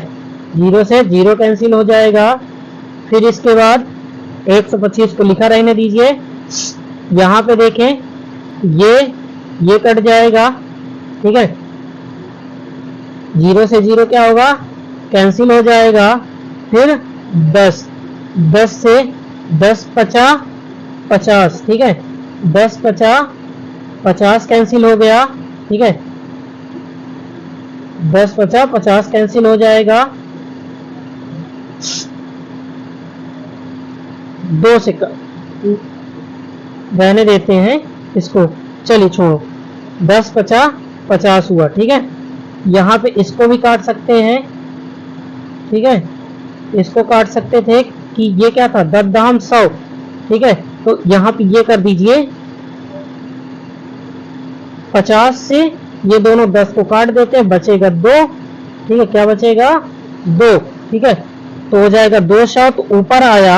0 से 0 कैंसिल हो जाएगा। फिर इसके बाद 125 को लिखा रहने दीजिए। यहाँ पे देखें, ये कट जाएगा, ठीक है, 0 से 0 क्या होगा, कैंसिल हो जाएगा। फिर 10 से 10 50 50, ठीक है, 10 50 50 कैंसिल हो गया, ठीक है, 10 50 50 कैंसिल हो जाएगा। 2 से रहने देते हैं इसको, चलिए छोड़ो। 10 50 50 हुआ, ठीक है। यहाँ पे इसको भी काट सकते हैं, ठीक है, इसको काट सकते थे कि ये क्या था 10 100, ठीक है। तो यहाँ पे ये कर दीजिए, 50 से ये दोनों 10 को काट देते हैं, बचेगा 2, ठीक है, क्या बचेगा 2, ठीक है। तो हो जाएगा 200, तो ऊपर आया,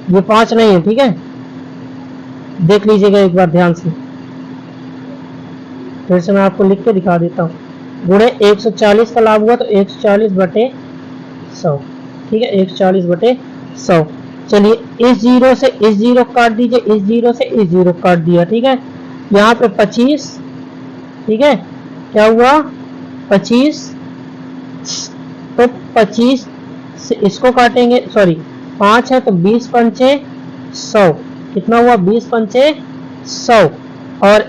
ये 5 नहीं है, ठीक है, देख लीजिएगा एक बार ध्यान से। फिर से मैं आपको लिख के दिखा देता हूँ। गुणे 140 का लाभ हुआ तो 140 बटे 100, ठीक है, 140 बटे 100। चलिए, इस 0 से इस 0 काट दीजिए, इस 0 से इस 0 काट दिया, ठीक है। यहाँ पे 25, ठीक है, क्या हुआ 25, तो 25 से इसको काटेंगे, सॉरी 5 है तो 20 पंचे 100, कितना हुआ 20 पंचे 100। और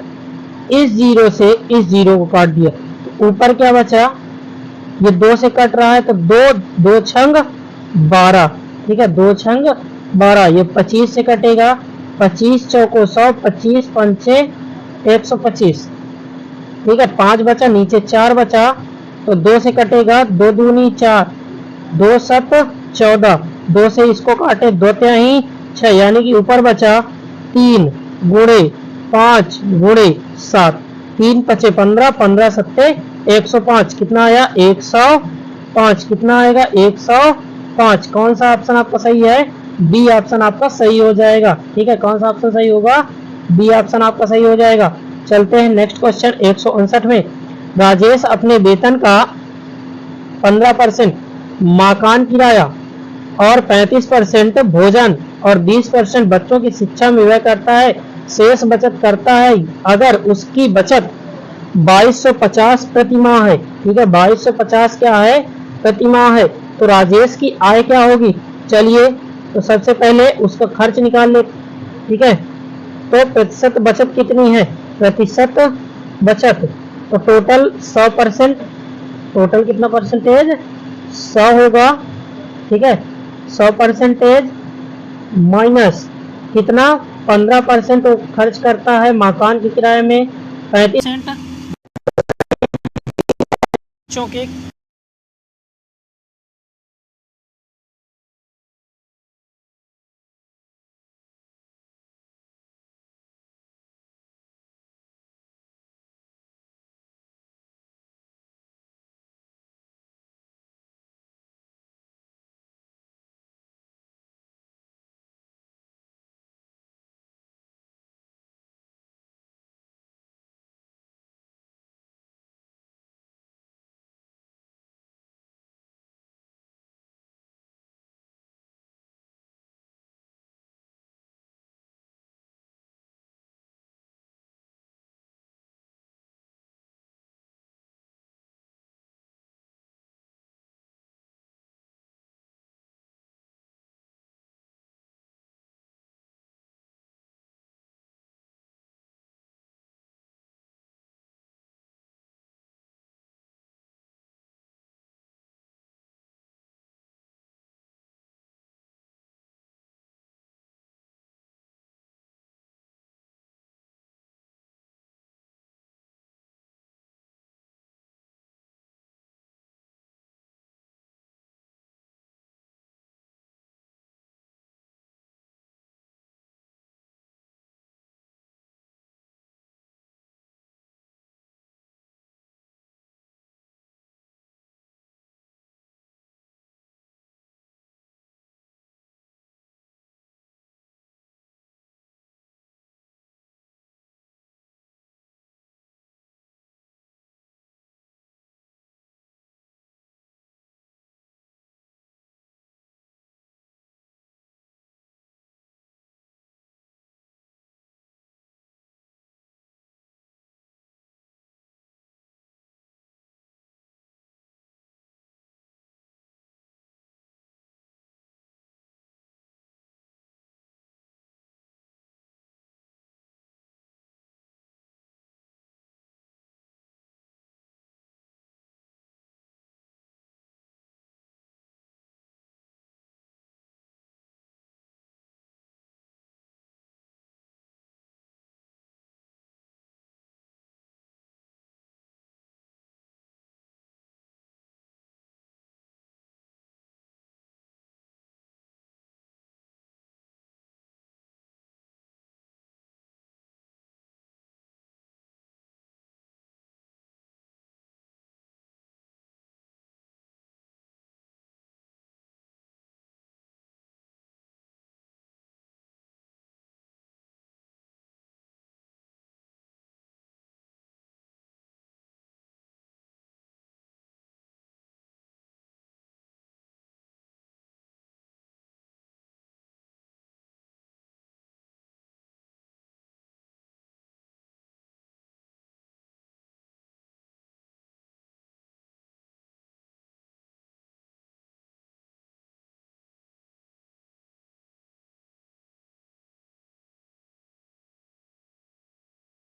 इस 0 से इस 0 को काट दिया तो ऊपर क्या बचा, ये 2 से कट रहा है तो 2 छंग 12, ठीक है, 2 छंग 12। ये 25 से कटेगा, 25 चौको 100, 25 पंचे 125, ठीक है, 5 बचा, नीचे 4 बचा, तो 2 से कटेगा, 2 दूनी 4, 2 7 14, 2 से इसको काटे 2 तिहाई 6, यानी कि ऊपर बचा 3 गुणे 5 गुणे 7, 3 पचे 15, 15 सत्ते 105, कितना आया 105, कितना आएगा 105। कौन सा ऑप्शन आपका सही है, बी ऑप्शन आपका सही हो जाएगा, ठीक है। कौन सा ऑप्शन सही होगा, बी ऑप्शन आपका सही हो जाएगा। चलते हैं नेक्स्ट क्वेश्चन 159 में। राजेश अपने वेतन का 15% मकान किराया और 35% भोजन और 20% बच्चों की शिक्षा में व्यय करता है, शेष बचत करता है। अगर उसकी बचत 2250 प्रति माह है, ठीक है, 2250 क्या है प्रति माह है, तो राजेश की आय क्या होगी। चलिए, तो सबसे पहले उसका खर्च निकाल ले, ठीक है। तो प्रतिशत बचत कितनी है, प्रतिशत बचत, तो टोटल 100%, टोटल कितना परसेंटेज 100 होगा, ठीक है, 100% माइनस कितना 15% खर्च करता है मकान के किराए में, 35% बच्चों के